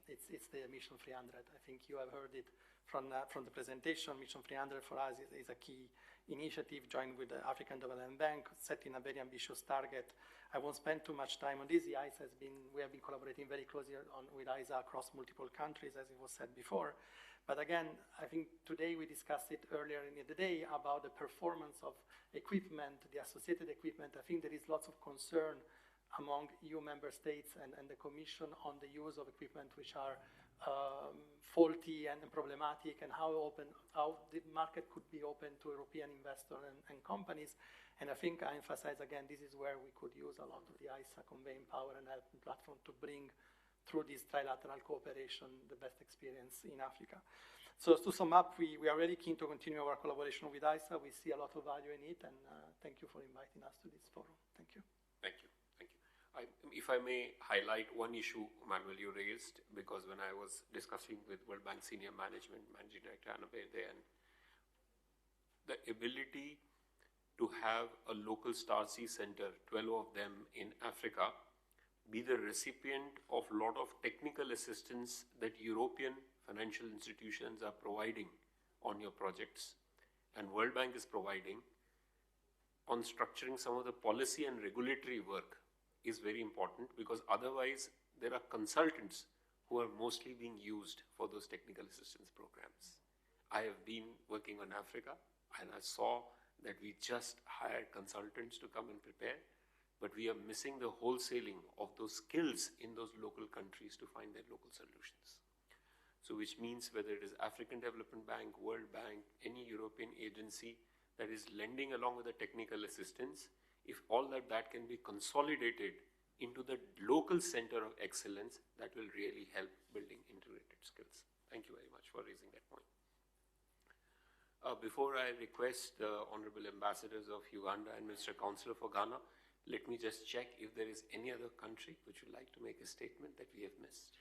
it's the Mission 300. I think you have heard it from the presentation. Mission 300 for us is a key initiative joined with the African Development Bank, setting a very ambitious target. I won't spend too much time on this. We have been collaborating very closely with ISA across multiple countries, as it was said before. But again, I think today we discussed it earlier in the day about the performance of equipment, the associated equipment. I think there is lots of concern among EU member states and the Commission on the use of equipment which are faulty and problematic, and how the market could be open to European investors and companies. And I think I emphasize again, this is where we could use a lot of the ISA conveying power and help platform to bring through this trilateral cooperation the best experience in Africa. So to sum up, we are really keen to continue our collaboration with ISA. We see a lot of value in it, and thank you for inviting us to this forum. Thank you. Thank you. If I may highlight one issue, Manuel, you raised, because when I was discussing with World Bank senior management, Managing Director Annabelle there, and the ability to have a local StarC center, 12 of them in Africa, be the recipient of a lot of technical assistance that European financial institutions are providing on your projects, and World Bank is providing on structuring some of the policy and regulatory work is very important, because otherwise there are consultants who are mostly being used for those technical assistance programs. I have been working on Africa, and I saw that we just hired consultants to come and prepare, but we are missing the wholesaling of those skills in those local countries to find their local solutions. So which means whether it is African Development Bank, World Bank, any European agency that is lending along with the technical assistance, if all that can be consolidated into the local center of excellence, that will really help building integrated skills. Thank you very much for raising that point. Before I request the Honorable Ambassadors of Uganda and Minister Counselor for Ghana, let me just check if there is any other country which would like to make a statement that we have missed.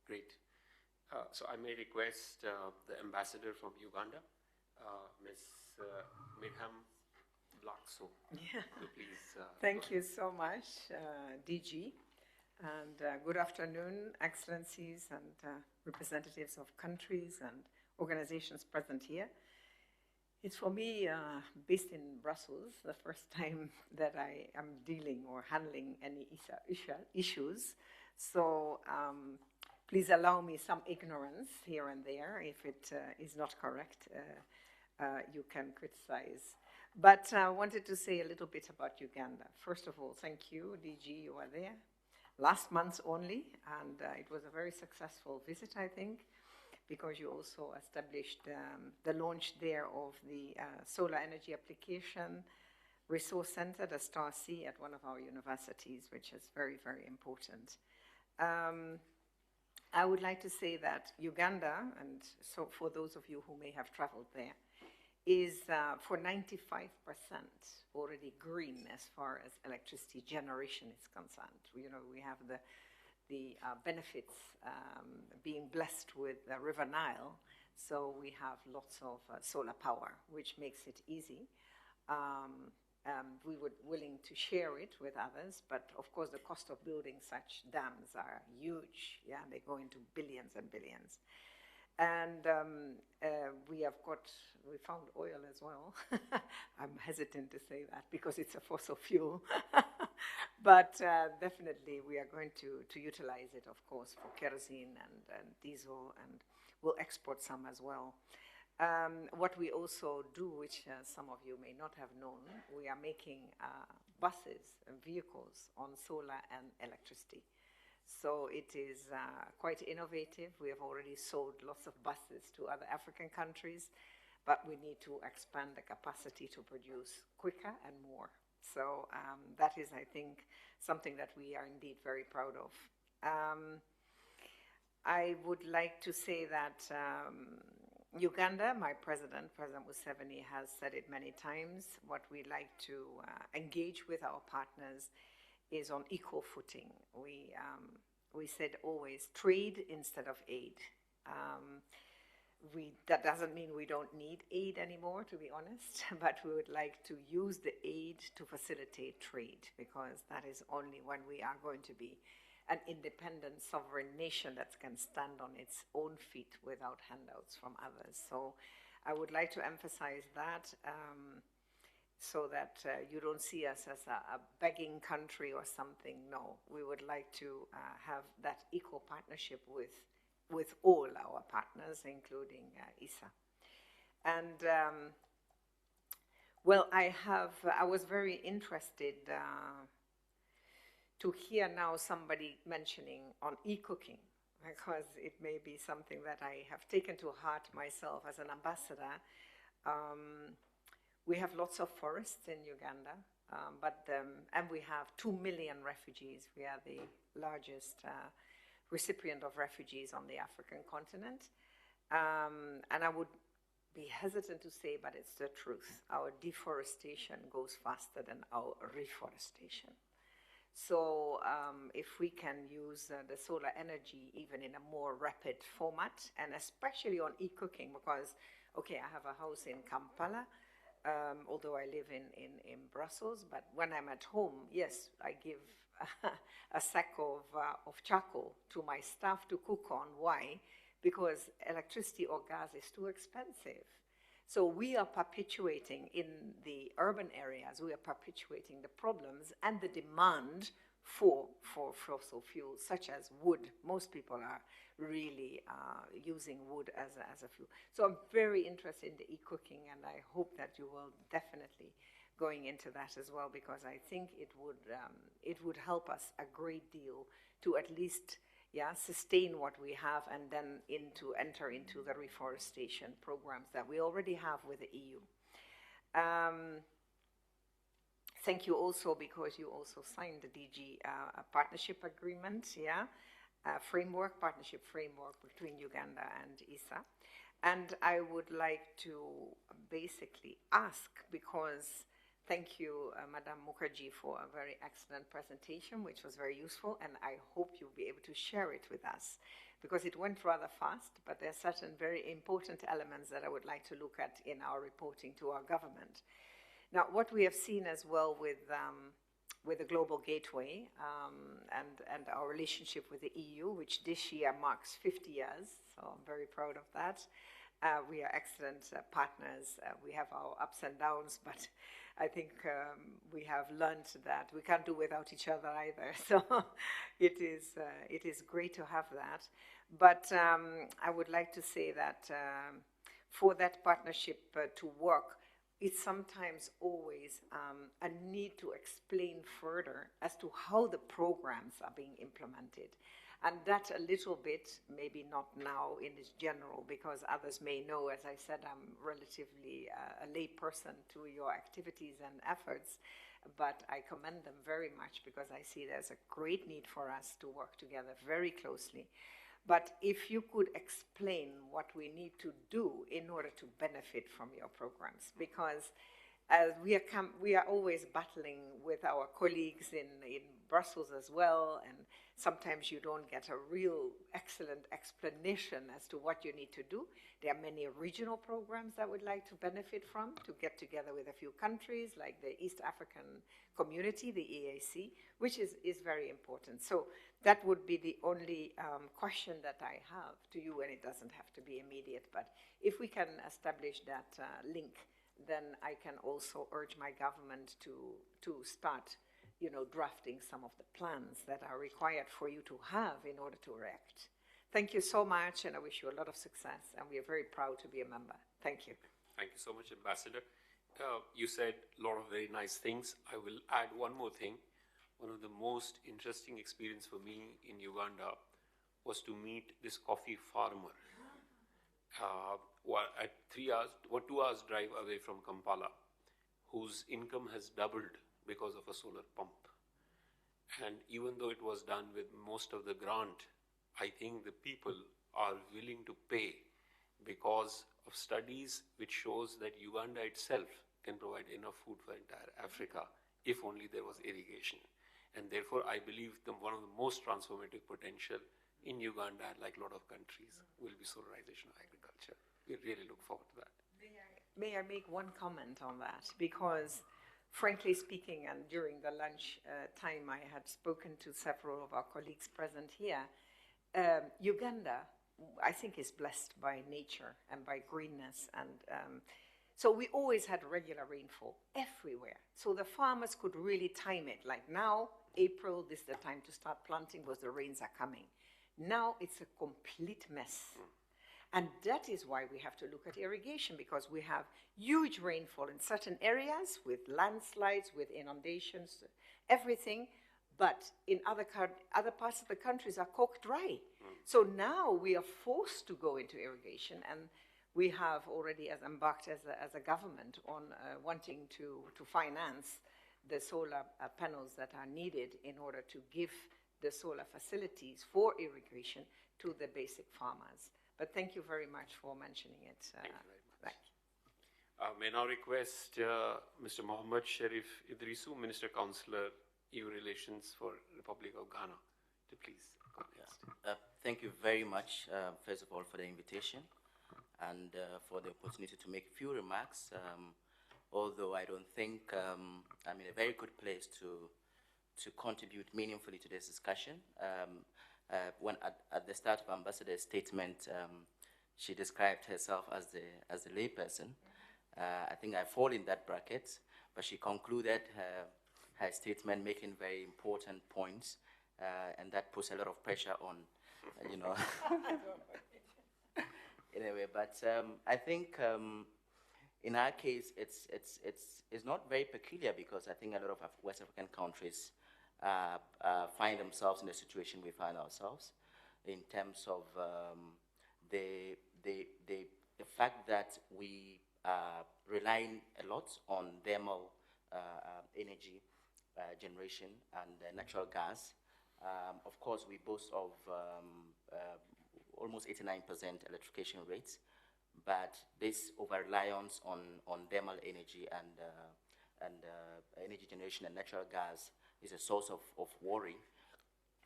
Great. So I may request the ambassador from Uganda, Ms. Mirham Blackso, to please. Thank you so much, DG, and good afternoon, Excellencies and representatives of countries and organizations present here. It's for me, based in Brussels, the first time that I am dealing or handling any issues. So please allow me some ignorance here and there. If it is not correct, you can criticize. But I wanted to say a little bit about Uganda. First of all, thank you, DG, you were there. Last month only, and it was a very successful visit, I think, because you also established the launch there of the solar energy application resource center, the Star C, at one of our universities, which is very, very important. I would like to say that Uganda, and so for those of you who may have traveled there, is for 95% already green as far as electricity generation is concerned. You know, we have the benefits being blessed with the River Nile, so we have lots of solar power, which makes it easy. We were willing to share it with others, but of course the cost of building such dams are huge. Yeah, they go into billions and billions. And we found oil as well. I'm hesitant to say that because it's a fossil fuel. But definitely we are going to utilize it, of course, for kerosene and diesel, and we'll export some as well. What we also do, which some of you may not have known, we are making buses and vehicles on solar and electricity. So it is quite innovative. We have already sold lots of buses to other African countries, but we need to expand the capacity to produce quicker and more. So that is, I think, something that we are indeed very proud of. I would like to say that Uganda, my President Museveni, has said it many times. What we like to engage with our partners is on equal footing. We said always trade instead of aid. That doesn't mean we don't need aid anymore, to be honest, but we would like to use the aid to facilitate trade, because that is only when we are going to be an independent sovereign nation that can stand on its own feet without handouts from others. So I would like to emphasize that, so that you don't see us as a begging country or something. No, we would like to have that equal partnership with all our partners, including ISA. And well, I was very interested to hear now somebody mentioning on e-cooking, because it may be something that I have taken to heart myself as an ambassador. We have lots of forests in Uganda, and we have 2 million refugees. We are the largest recipient of refugees on the African continent. And I would be hesitant to say, but it's the truth. Our deforestation goes faster than our reforestation. So if we can use the solar energy even in a more rapid format, and especially on e-cooking, because, okay, I have a house in Kampala, although I live in Brussels, but when I'm at home, yes, I give a sack of charcoal to my staff to cook on. Why? Because electricity or gas is too expensive. So we are perpetuating in the urban areas, we are perpetuating the problems and the demand for fossil fuels, such as wood. Most people are really using wood as a fuel. So I'm very interested in the e-cooking, and I hope that you will definitely going into that as well, because I think it would help us a great deal to at least sustain what we have, and then enter into the reforestation programs that we already have with the EU. Thank you also, because you also signed the DG partnership agreement, partnership framework between Uganda and ISA. And I would like to basically ask, because thank you, Madame Mukherjee, for a very excellent presentation, which was very useful, and I hope you'll be able to share it with us, because it went rather fast, but there are certain very important elements that I would like to look at in our reporting to our government. Now, what we have seen as well with the Global Gateway and our relationship with the EU, which this year marks 50 years, so I'm very proud of that. We are excellent partners. We have our ups and downs, but I think we have learned that we can't do without each other either. So it is great to have that. But I would like to say that for that partnership to work, it's sometimes always a need to explain further as to how the programs are being implemented. And that a little bit, maybe not now in its general, because others may know, as I said, I'm relatively a lay person to your activities and efforts, but I commend them very much because I see there's a great need for us to work together very closely. But if you could explain what we need to do in order to benefit from your programs, because as we are always battling with our colleagues in Brussels as well, and sometimes you don't get a real excellent explanation as to what you need to do. There are many regional programs that would like to benefit from, to get together with a few countries, like the East African Community, the EAC, which is very important. So that would be the only question that I have to you, and it doesn't have to be immediate, but if we can establish that link, then I can also urge my government to start, drafting some of the plans that are required for you to have in order to react. Thank you so much, and I wish you a lot of success, and we are very proud to be a member. Thank you. Thank you so much, Ambassador. You said a lot of very nice things. I will add one more thing. One of the most interesting experience for me in Uganda was to meet this coffee farmer. At 2 hours drive away from Kampala, whose income has doubled because of a solar pump. And even though it was done with most of the grant, I think the people are willing to pay because of studies which shows that Uganda itself can provide enough food for entire Africa if only there was irrigation. And therefore, I believe one of the most transformative potential in Uganda, like a lot of countries, will be solarization of agriculture. We really look forward to that. May I make one comment on that? Because frankly speaking, and during the lunch time, I had spoken to several of our colleagues present here. Uganda, I think, is blessed by nature and by greenness. And so we always had regular rainfall everywhere. So the farmers could really time it. Like now, April, this is the time to start planting because the rains are coming. Now it's a complete mess. And that is why we have to look at irrigation, because we have huge rainfall in certain areas with landslides, with inundations, everything. But in other parts of the countries are coked dry. So now we are forced to go into irrigation, and we have already embarked as a government on wanting to finance the solar panels that are needed in order to give the solar facilities for irrigation to the basic farmers. But thank you very much for mentioning it. Thank you very much. May now request Mr. Mohammed Sharif Idrisu, Minister Councillor, EU Relations for Republic of Ghana, to please go next. Thank you very much, first of all, for the invitation and for the opportunity to make a few remarks. Although I don't think I'm in a very good place to contribute meaningfully to this discussion. When at the start of Ambassador's statement, she described herself as the layperson. I think I fall in that bracket, but she concluded her statement making very important points, and that puts a lot of pressure on, Anyway, but I think in our case, it's not very peculiar, because I think a lot of West African countries find themselves in the situation we find ourselves, in terms of the fact that we are relying a lot on thermal energy generation and natural gas. Of course, we boast of almost 89% electrification rates, but this over-reliance on thermal energy and energy generation and natural gas is a source of worry.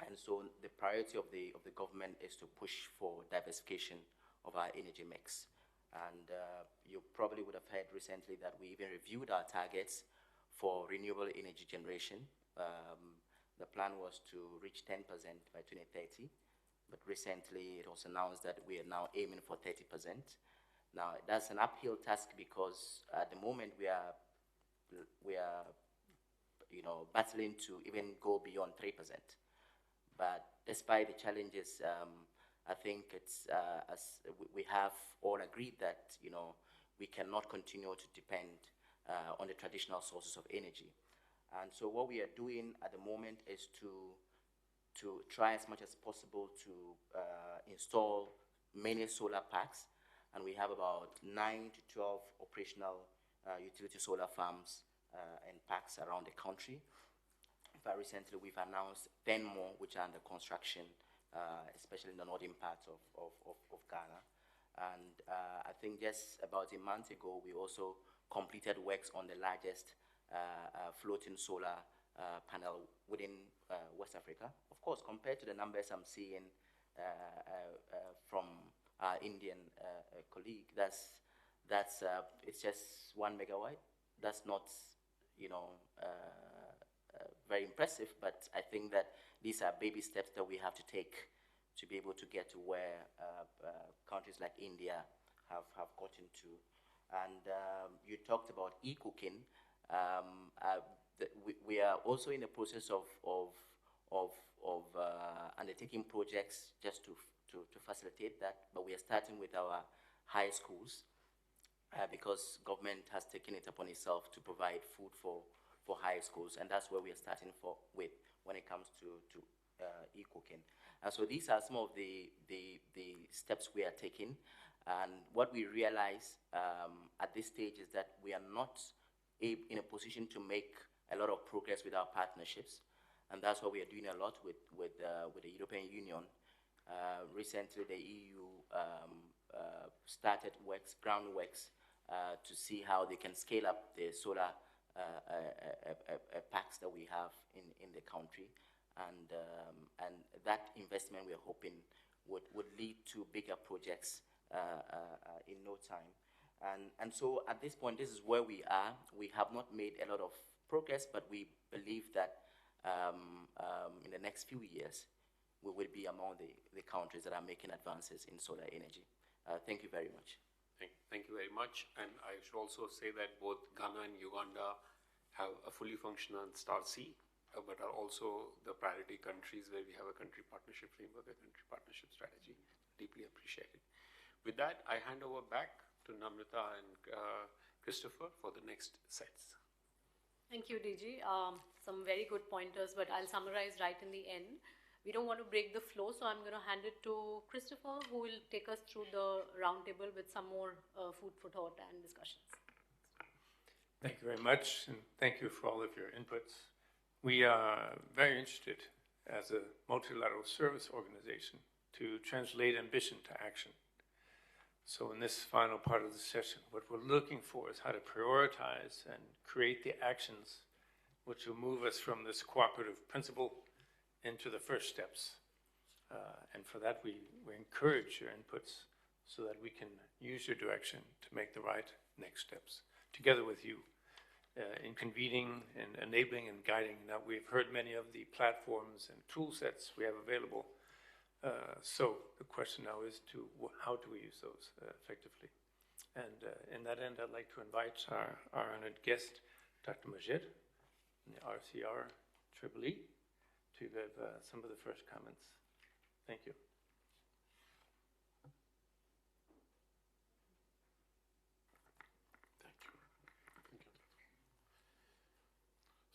And so the priority of the government is to push for diversification of our energy mix. And you probably would have heard recently that we even reviewed our targets for renewable energy generation. The plan was to reach 10% by 2030, but recently it was announced that we are now aiming for 30%. Now, that's an uphill task, because at the moment we are battling to even go beyond 3%. But despite the challenges, I think it's as we have all agreed that we cannot continue to depend on the traditional sources of energy. And so what we are doing at the moment is to try as much as possible to install many solar parks, and we have about 9 to 12 operational utility solar farms and parks around the country. Very recently, we've announced 10 more which are under construction, especially in the northern parts of Ghana. And I think just about a month ago, we also completed works on the largest floating solar panel within West Africa. Of course, compared to the numbers I'm seeing from our Indian colleague, it's just 1 megawatt. That's not, very impressive, but I think that these are baby steps that we have to take to be able to get to where countries like India have gotten to. And you talked about e-cooking. We are also in the process of undertaking projects just to facilitate that, but we are starting with our high schools because government has taken it upon itself to provide food for high schools, and that's where we are starting with when it comes to e-cooking. And so these are some of the steps we are taking, and what we realize at this stage is that we are not in a position to make a lot of progress with our partnerships, and that's why we are doing a lot with the European Union. Recently, the EU started groundworks to see how they can scale up the solar packs that we have in the country, and that investment we are hoping would lead to bigger projects in no time. And so at this point, this is where we are. We have not made a lot of progress, but we believe that in the next few years, we will be among the countries that are making advances in solar energy. Thank you very much. Thank you very much. And I should also say that both Ghana and Uganda have a fully functional Star C, but are also the priority countries where we have a country partnership framework, a country partnership strategy. Deeply appreciated. With that, I hand over back to Namrata and Christopher for the next sets. Thank you, DG. Some very good pointers, but I'll summarize right in the end. We don't want to break the flow, so I'm going to hand it to Christopher, who will take us through the roundtable with some more food for thought and discussions. Thank you very much, and thank you for all of your inputs. We are very interested as a multilateral service organization to translate ambition to action. So in this final part of the session, what we're looking for is how to prioritize and create the actions which will move us from this cooperative principle into the first steps. And for that, we encourage your inputs so that we can use your direction to make the right next steps together with you in convening and enabling and guiding. Now, we've heard many of the platforms and tool sets we have available. So the question now is how do we use those effectively? And in that end, I'd like to invite our honored guest, Dr. Majid, in the RCR EEE, to give some of the first comments. Thank you.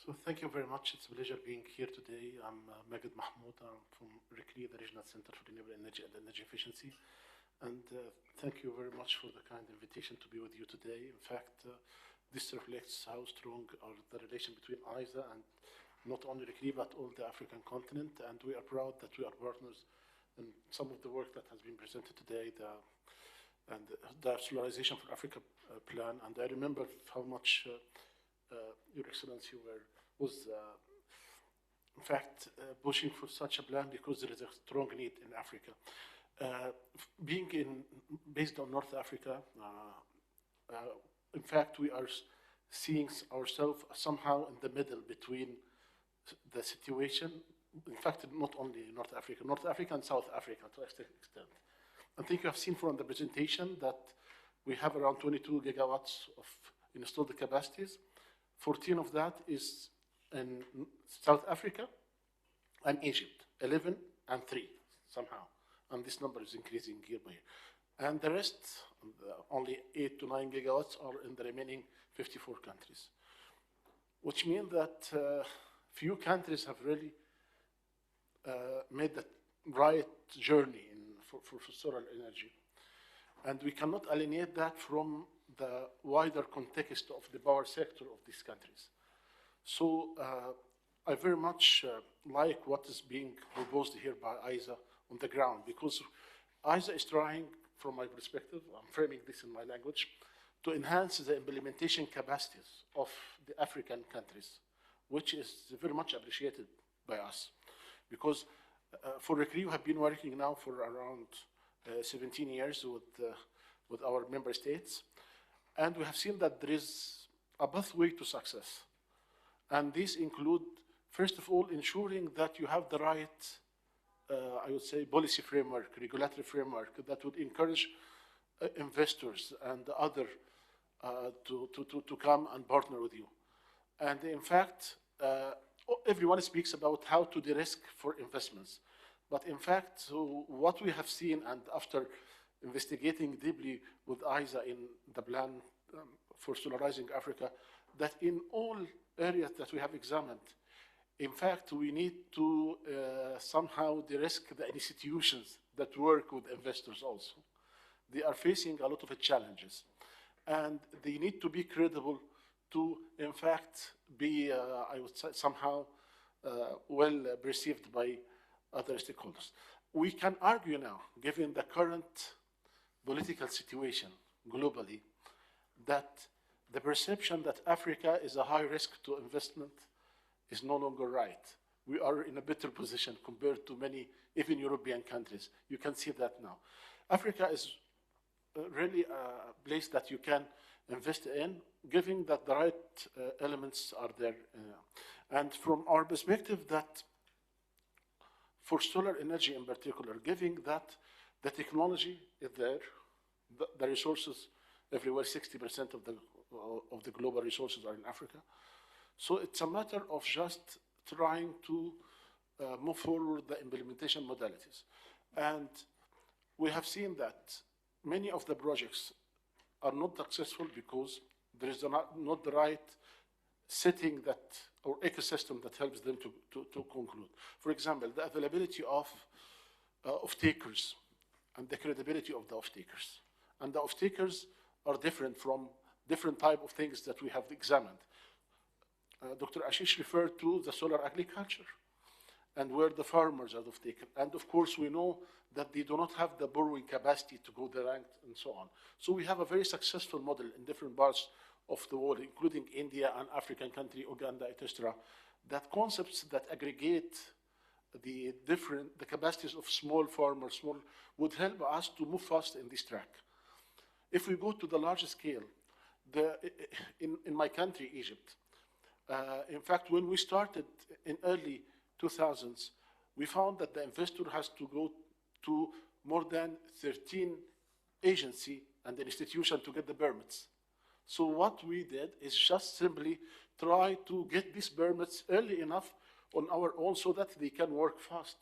So thank you very much. It's a pleasure being here today. I'm Magid Mahmoud. I'm from RICNI, the Regional Center for Renewable Energy and Energy Efficiency. And thank you very much for the kind invitation to be with you today. In fact, this reflects how strong are the relation between ISA and not only RICNI, but all the African continent. And we are proud that we are partners in some of the work that has been presented today, the Solarization for Africa plan. And I remember how much Your Excellency was in fact pushing for such a plan because there is a strong need in Africa. Based on North Africa, in fact, we are seeing ourselves somehow in the middle between the situation. In fact, not only North Africa and South Africa to a certain extent. I think you have seen from the presentation that we have around 22 gigawatts of installed capacities. 14 of that is in South Africa and Egypt, 11 and 3 somehow. And this number is increasing year by year. And the rest, only 8 to 9 gigawatts, are in the remaining 54 countries, which means that few countries have really made the right journey for solar energy. And we cannot alienate that from the wider context of the power sector of these countries. So I very much like what is being proposed here by ISA on the ground, because ISA is trying, from my perspective, I'm framing this in my language, to enhance the implementation capacities of the African countries, which is very much appreciated by us. Because for RECRE, we have been working now for around 17 years with our member states, and we have seen that there is a pathway to success. And these include, first of all, ensuring that you have the right, I would say, policy framework, regulatory framework that would encourage investors and other to come and partner with you. And in fact, everyone speaks about how to de-risk for investments. But in fact, so what we have seen, and after investigating deeply with ISA in the plan for Solarizing Africa, that in all areas that we have examined, in fact, we need to somehow de-risk the institutions that work with investors also. They are facing a lot of challenges. And they need to be credible to, in fact, be, I would say, somehow well perceived by other stakeholders. We can argue now, given the current political situation globally, that the perception that Africa is a high risk to investment is no longer right. We are in a better position compared to many, even European countries. You can see that now. Africa is really a place that you can invest in, given that the right elements are there. And from our perspective, that for solar energy in particular, given that the technology is there, the resources everywhere, 60% of the global resources are in Africa. So it's a matter of just trying to move forward the implementation modalities. And we have seen that many of the projects are not successful because there is not the right setting that, or ecosystem that helps them to conclude. For example, the availability of off-takers and the credibility of the off-takers. And the off-takers are different from different type of things that we have examined. Dr. Ashish referred to the solar agriculture and where the farmers are off-taker. And of course, we know that they do not have the borrowing capacity to go direct and so on. So we have a very successful model in different parts of the world, including India and African country, Uganda, etc., that concepts that aggregate the capacities of small farmers, would help us to move fast in this track. If we go to the larger scale, in my country, Egypt, in fact, when we started in early 2000s, we found that the investor has to go to more than 13 agencies and an institution to get the permits. So what we did is just simply try to get these permits early enough on our own so that they can work fast.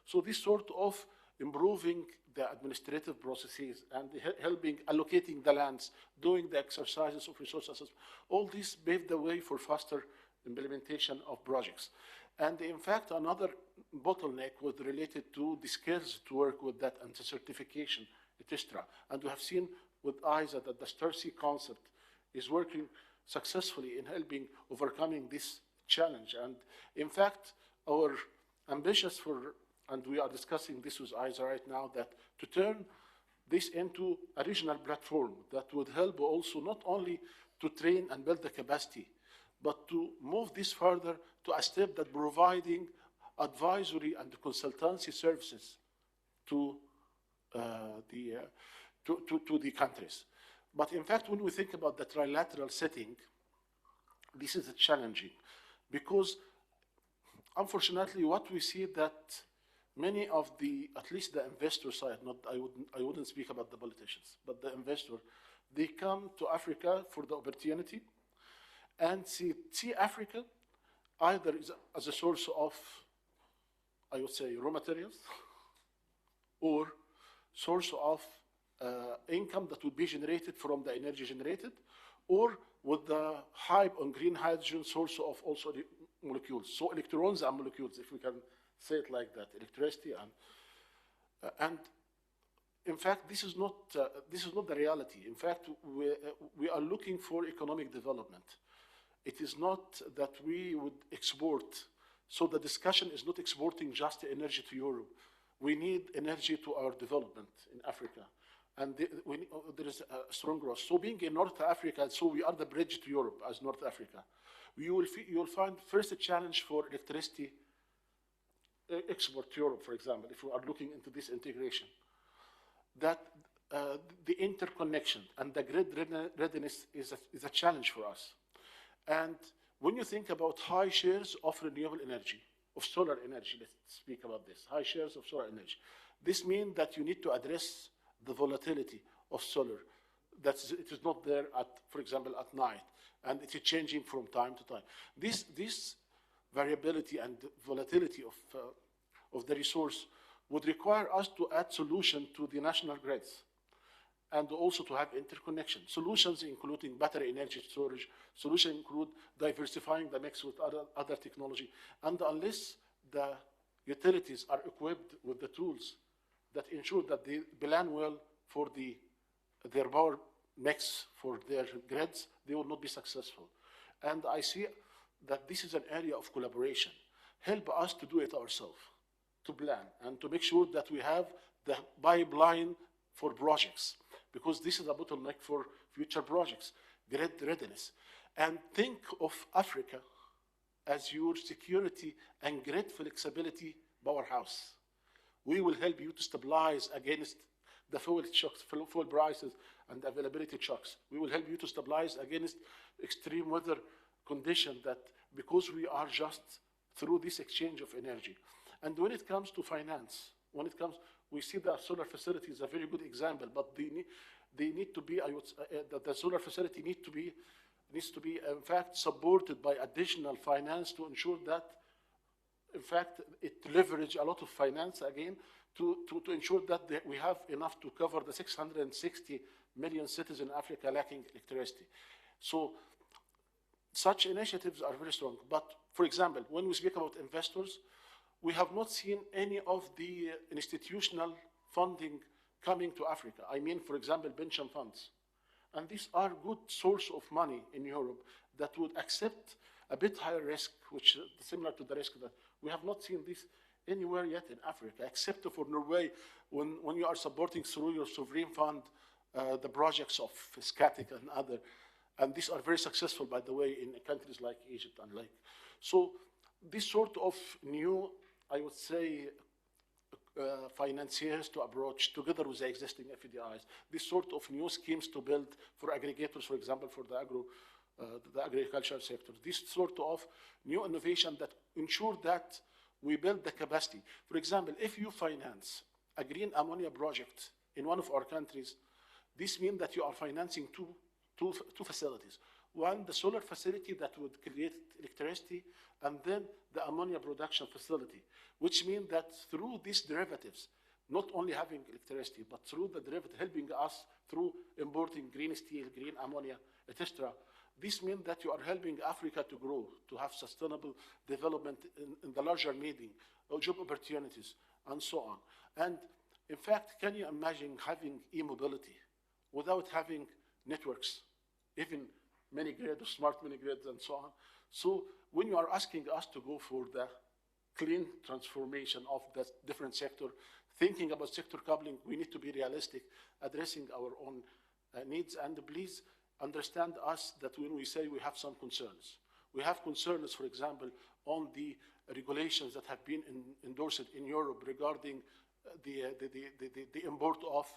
So this sort of improving the administrative processes and helping allocating the lands, doing the exercises of resource assessment, all this paved the way for faster implementation of projects. And in fact, another bottleneck was related to the skills to work with that and the certification, etc. And we have seen with ISA that the STAR-C concept is working successfully in helping overcoming this challenge. And in fact, our ambitions for, and we are discussing this with ISA right now, that to turn this into a regional platform that would help also not only to train and build the capacity, but to move this further to a step that providing advisory and consultancy services to the countries. But in fact, when we think about the trilateral setting, this is challenging because unfortunately what we see that many of the, at least the investor side, I wouldn't speak about the politicians, but the investor, they come to Africa for the opportunity and see Africa either as a source of, I would say, raw materials or source of income that would be generated from the energy generated, or with the hype on green hydrogen source of also the molecules. So electrons and molecules, if we can say it like that, electricity and in fact, this is not the reality. In fact, we are looking for economic development. It is not that we would export. So the discussion is not exporting just energy to Europe. We need energy to our development in Africa. And there is a strong growth. So being in North Africa, so we are the bridge to Europe as North Africa. You will find first a challenge for electricity export to Europe, for example, if we are looking into this integration. That the interconnection and the grid readiness is a challenge for us. And when you think about high shares of renewable energy, of solar energy, let's speak about this, high shares of solar energy, this means that you need to address the volatility of solar. It is not there, for example, at night, and it is changing from time to time. This variability and volatility of the resource would require us to add solutions to the national grids and also to have interconnection. Solutions including battery energy storage, solutions include diversifying the mix with other technology. And unless the utilities are equipped with the tools that ensure that they plan well for their power mix for their grids, they will not be successful. And I see that this is an area of collaboration. Help us to do it ourselves, to plan and to make sure that we have the pipeline for projects, because this is a bottleneck for future projects, grid readiness. And think of Africa as your security and grid flexibility powerhouse. We will help you to stabilize against the fuel shocks, fuel prices and availability shocks. We will help you to stabilize against extreme weather conditions, that because we are just through this exchange of energy. And when it comes to finance, we see that solar facility is a very good example, but they need to be, the solar facility needs to be, in fact, supported by additional finance to ensure that, in fact, it leverage a lot of finance again to ensure that we have enough to cover the 660 million citizens in Africa lacking electricity. So such initiatives are very strong. But for example, when we speak about investors, we have not seen any of the institutional funding coming to Africa. I mean, for example, pension funds. And these are good source of money in Europe that would accept a bit higher risk, which is similar to the risk that we have not seen this anywhere yet in Africa, except for Norway, when you are supporting through your sovereign fund the projects of Scatic and other. And these are very successful, by the way, in countries like Egypt and like. So this sort of new, I would say, financiers to approach together with the existing FDIs, this sort of new schemes to build for aggregators, for example, for the agricultural sector, this sort of new innovation that ensure that we build the capacity. For example, if you finance a green ammonia project in one of our countries, this means that you are financing two facilities. One, the solar facility that would create electricity, and then the ammonia production facility, which means that through these derivatives, not only having electricity, but through the derivative helping us through importing green steel, green ammonia, etc. This means that you are helping Africa to grow, to have sustainable development in the larger meaning, job opportunities, and so on. And in fact, can you imagine having e-mobility without having networks, even mini grid or smart mini grids and so on? So when you are asking us to go for the clean transformation of the different sector, thinking about sector coupling, we need to be realistic, addressing our own needs. And please understand us that when we say we have some concerns. We have concerns, for example, on the regulations that have been endorsed in Europe regarding the import of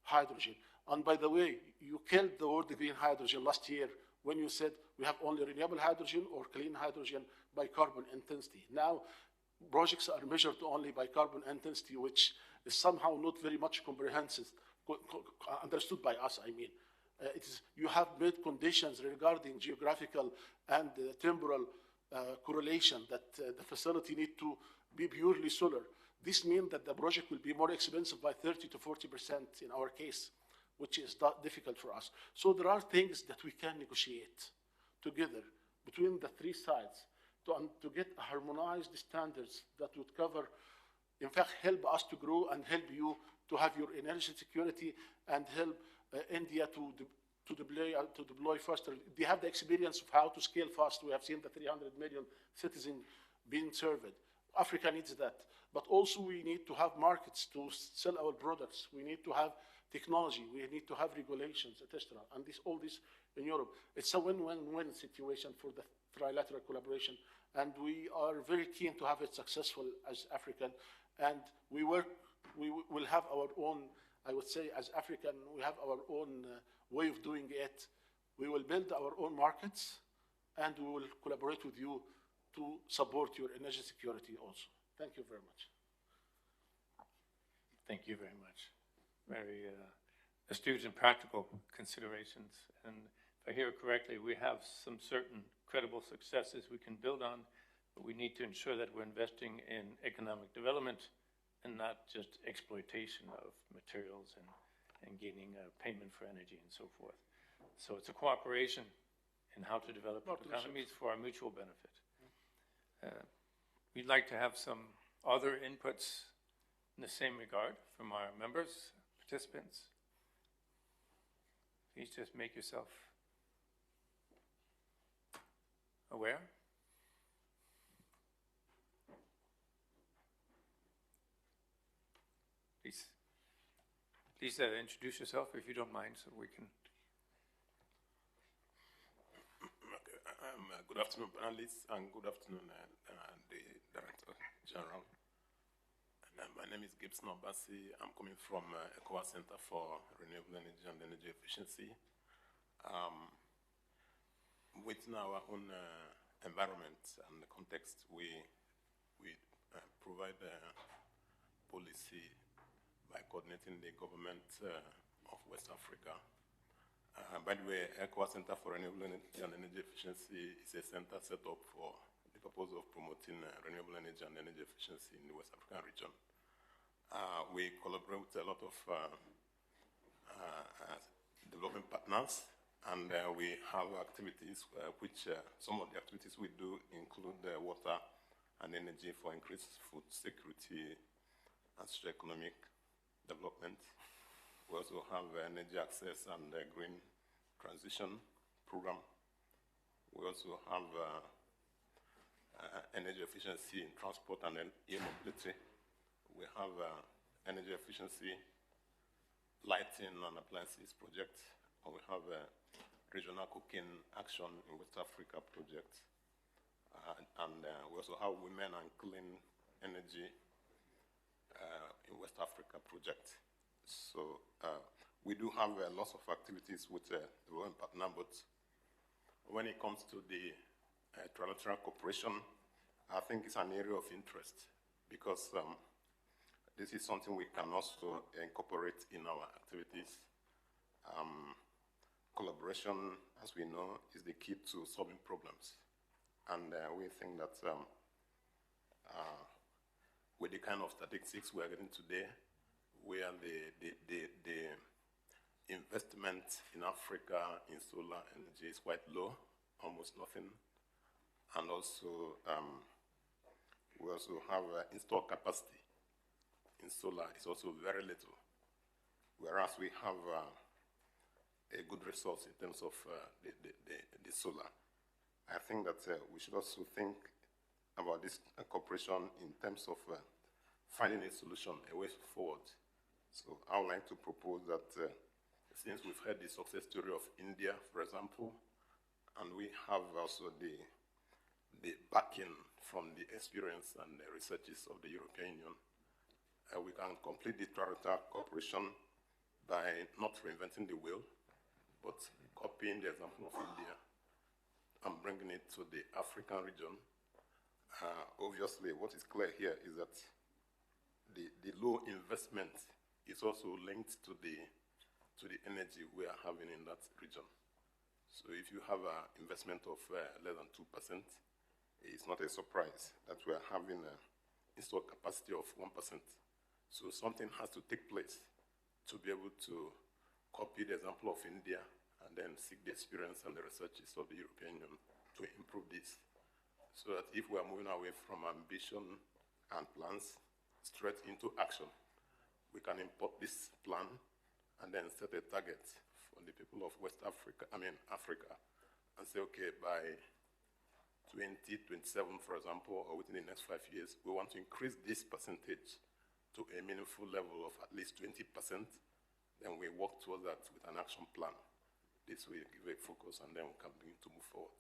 hydrogen. And by the way, you killed the word green hydrogen last year when you said we have only renewable hydrogen or clean hydrogen by carbon intensity. Now, projects are measured only by carbon intensity, which is somehow not very much comprehensive, understood by us, I mean. You have made conditions regarding geographical and temporal correlation that the facility need to be purely solar. This means that the project will be more expensive by 30 to 40% in our case. which is difficult for us. So there are things that we can negotiate together between the three sides to get harmonized standards that would cover, in fact, help us to grow and help you to have your energy security and help India to deploy faster. They have the experience of how to scale fast. We have seen the 300 million citizens being served. Africa needs that. But also we need to have markets to sell our products. We need to have technology. We need to have regulations, etc. And all this in Europe. It's a win-win-win situation for the trilateral collaboration. And we are very keen to have it successful as African. And we will have our own, I would say, as African, we have our own way of doing it. We will build our own markets, and we will collaborate with you to support your energy security also. Thank you very much. Thank you very much. Very astute and practical considerations. And if I hear correctly, we have some certain credible successes we can build on, but we need to ensure that we're investing in economic development and not just exploitation of materials and gaining payment for energy and so forth. So it's a cooperation in how to develop economies for our mutual benefit. We'd like to have some other inputs in the same regard from our members, participants. Please just make yourself aware. Please introduce yourself if you don't mind, so we can. Good afternoon, panelists, and good afternoon, the Director General. And, my name is Gibson Obasi. I'm coming from ECOWAS Center for Renewable Energy and Energy Efficiency. Within our own environment and the context, we provide policy by coordinating the government of West Africa. By the way, ECOWAS Center for Renewable Energy and Energy Efficiency is a center set up for the purpose of promoting renewable energy and energy efficiency in the West African region. We collaborate with a lot of development partners, and we have activities which some of the activities we do include water and energy for increased food security and socio-economic development. We also have energy access and green transition program. We also have energy efficiency in transport and e-mobility. We have energy efficiency lighting and appliances project. And we have a regional cooking action in West Africa project. And we also have women and clean energy in West Africa project. So we do have lots of activities with the development partner, but when it comes to the trilateral cooperation, I think it's an area of interest because this is something we can also incorporate in our activities. Collaboration, as we know, is the key to solving problems. And we think that with the kind of statistics we are getting today, where the investment in Africa in solar energy is quite low, almost nothing. And also, we also have installed capacity in solar is also very little, whereas we have a good resource in terms of the solar. I think that we should also think about this cooperation in terms of finding a solution, a way forward. So I would like to propose that since we've heard the success story of India, for example, and we have also the backing from the experience and the researches of the European Union, we can complete the trilateral cooperation by not reinventing the wheel, but copying the example of India and bringing it to the African region. Obviously, what is clear here is that the low investment is also linked to the energy we are having in that region. So if you have an investment of less than 2%, it's not a surprise that we are having an installed capacity of 1%. So something has to take place to be able to copy the example of India and then seek the experience and the researches of the European Union to improve this. So that if we are moving away from ambition and plans straight into action, we can import this plan and then set a target for the people of West Africa, Africa, and say, okay, by 2027, for example, or within the next 5 years, we want to increase this percentage to a meaningful level of at least 20%, then we work towards that with an action plan. This will give a focus, and then we can begin to move forward.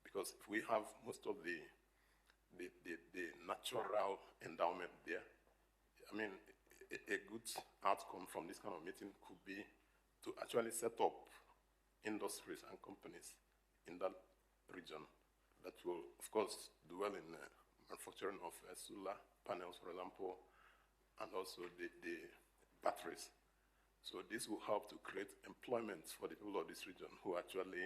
Because if we have most of the natural endowment there, I mean, a good outcome from this kind of meeting could be to actually set up industries and companies in that region that will, of course, do well in manufacturing of solar panels, for example, and also the batteries. So this will help to create employment for the people of this region who actually,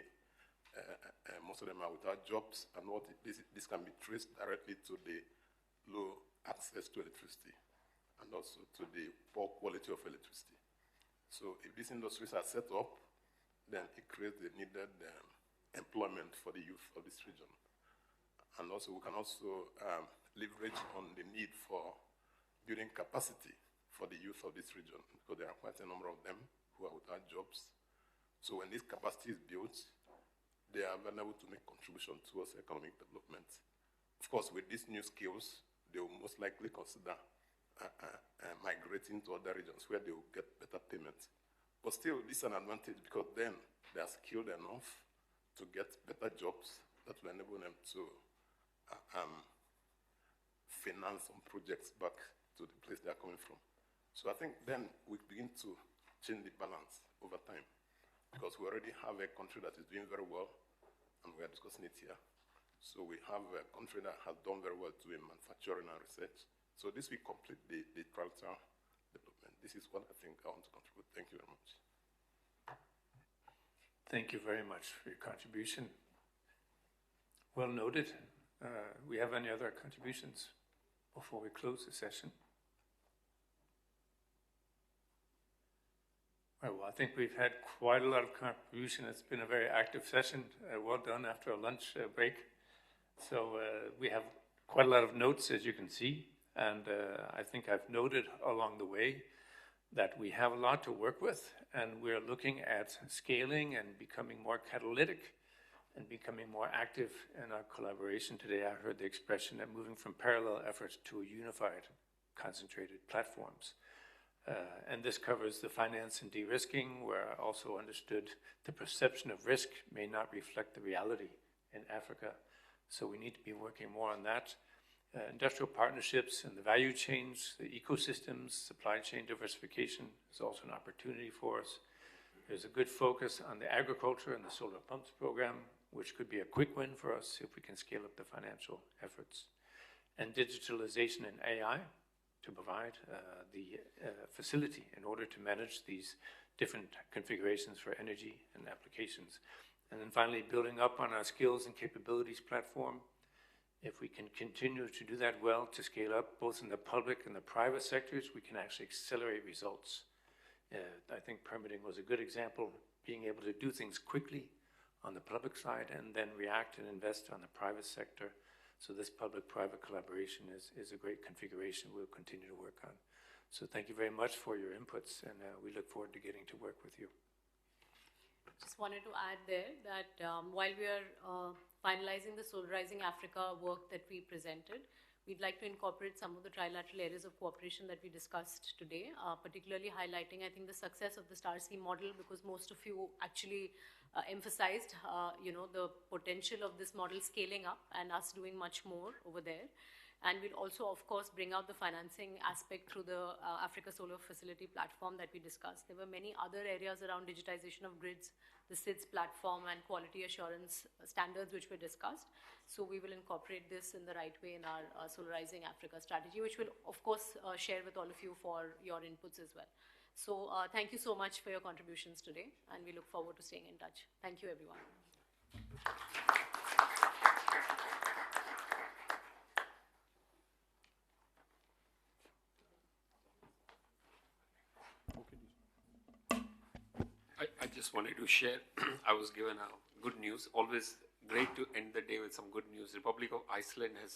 most of them are without jobs, and this can be traced directly to the low access to electricity and also to the poor quality of electricity. So if these industries are set up, then it creates the needed employment for the youth of this region. And also we can also leverage on the need for building capacity for the youth of this region, because there are quite a number of them who are without jobs. So when this capacity is built, they are available to make contribution towards economic development. Of course, with these new skills, they will most likely consider migrating to other regions where they will get better payment. But still, this is an advantage because then they are skilled enough to get better jobs that will enable them to finance some projects back to the place they are coming from. So I think then we begin to change the balance over time, because we already have a country that is doing very well, and we are discussing it here. So we have a country that has done very well doing manufacturing and research. So this will complete the trilateral development. This is what I think I want to contribute. Thank you very much. Thank you very much for your contribution. Well noted. We have any other contributions before we close the session? Well, I think we've had quite a lot of contribution. It's been a very active session. Well done after a lunch break. So we have quite a lot of notes, as you can see. And I think I've noted along the way that we have a lot to work with, and we're looking at scaling and becoming more catalytic and becoming more active in our collaboration. Today I heard the expression that moving from parallel efforts to a unified, concentrated platforms. And this covers the finance and de-risking, where I also understood the perception of risk may not reflect the reality in Africa. So we need to be working more on that. Industrial partnerships and the value chains, the ecosystems, supply chain diversification is also an opportunity for us. There's a good focus on the agriculture and the solar pumps program, which could be a quick win for us if we can scale up the financial efforts. And digitalization and AI to provide the facility in order to manage these different configurations for energy and applications. And then finally, building up on our skills and capabilities platform. If we can continue to do that well, to scale up both in the public and the private sectors, we can actually accelerate results. I think permitting was a good example, being able to do things quickly on the public side and then react and invest on the private sector. So this public-private collaboration is a great configuration we'll continue to work on. So thank you very much for your inputs, and we look forward to getting to work with you. Just wanted to add there that while we are finalizing the Solarizing Africa work that we presented, we'd like to incorporate some of the trilateral areas of cooperation that we discussed today, particularly highlighting, I think, the success of the Star C model, because most of you actually emphasized, the potential of this model scaling up and us doing much more over there. And we'll also, of course, bring out the financing aspect through the Africa Solar Facility platform that we discussed. There were many other areas around digitization of grids, the SIDS platform, and quality assurance standards which were discussed. So we will incorporate this in the right way in our Solarizing Africa strategy, which we'll, of course, share with all of you for your inputs as well. So thank you so much for your contributions today, and we look forward to staying in touch. Thank you, everyone. just wanted to share. I was given good news. Always great to end the day with some good news. Republic of Iceland has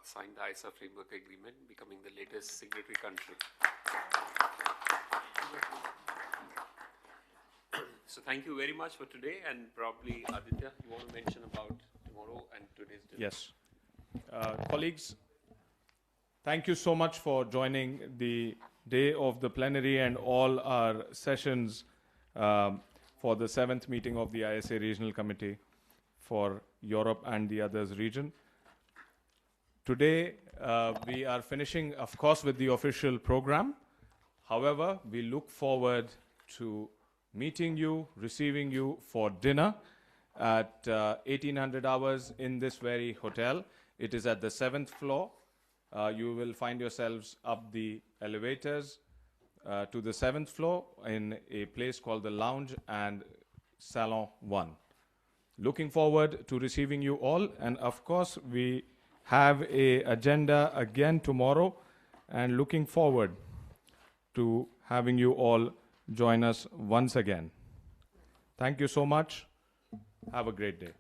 signed the ISA Framework Agreement, becoming the latest signatory country. So thank you very much for today, and probably Aditya, you want to mention about tomorrow and today's dinner? Yes. Colleagues, thank you so much for joining the day of the plenary and all our sessions for the 7th meeting of the ISA Regional Committee for Europe and the others region. Today, we are finishing, of course, with the official program. However, we look forward to meeting you, receiving you for dinner at 1800 hours in this very hotel. It is at the 7th floor. You will find yourselves up the elevators to the 7th floor in a place called the Lounge and Salon 1. Looking forward to receiving you all, and of course we have a agenda again tomorrow, and looking forward to having you all join us once again. Thank you so much. Have a great day.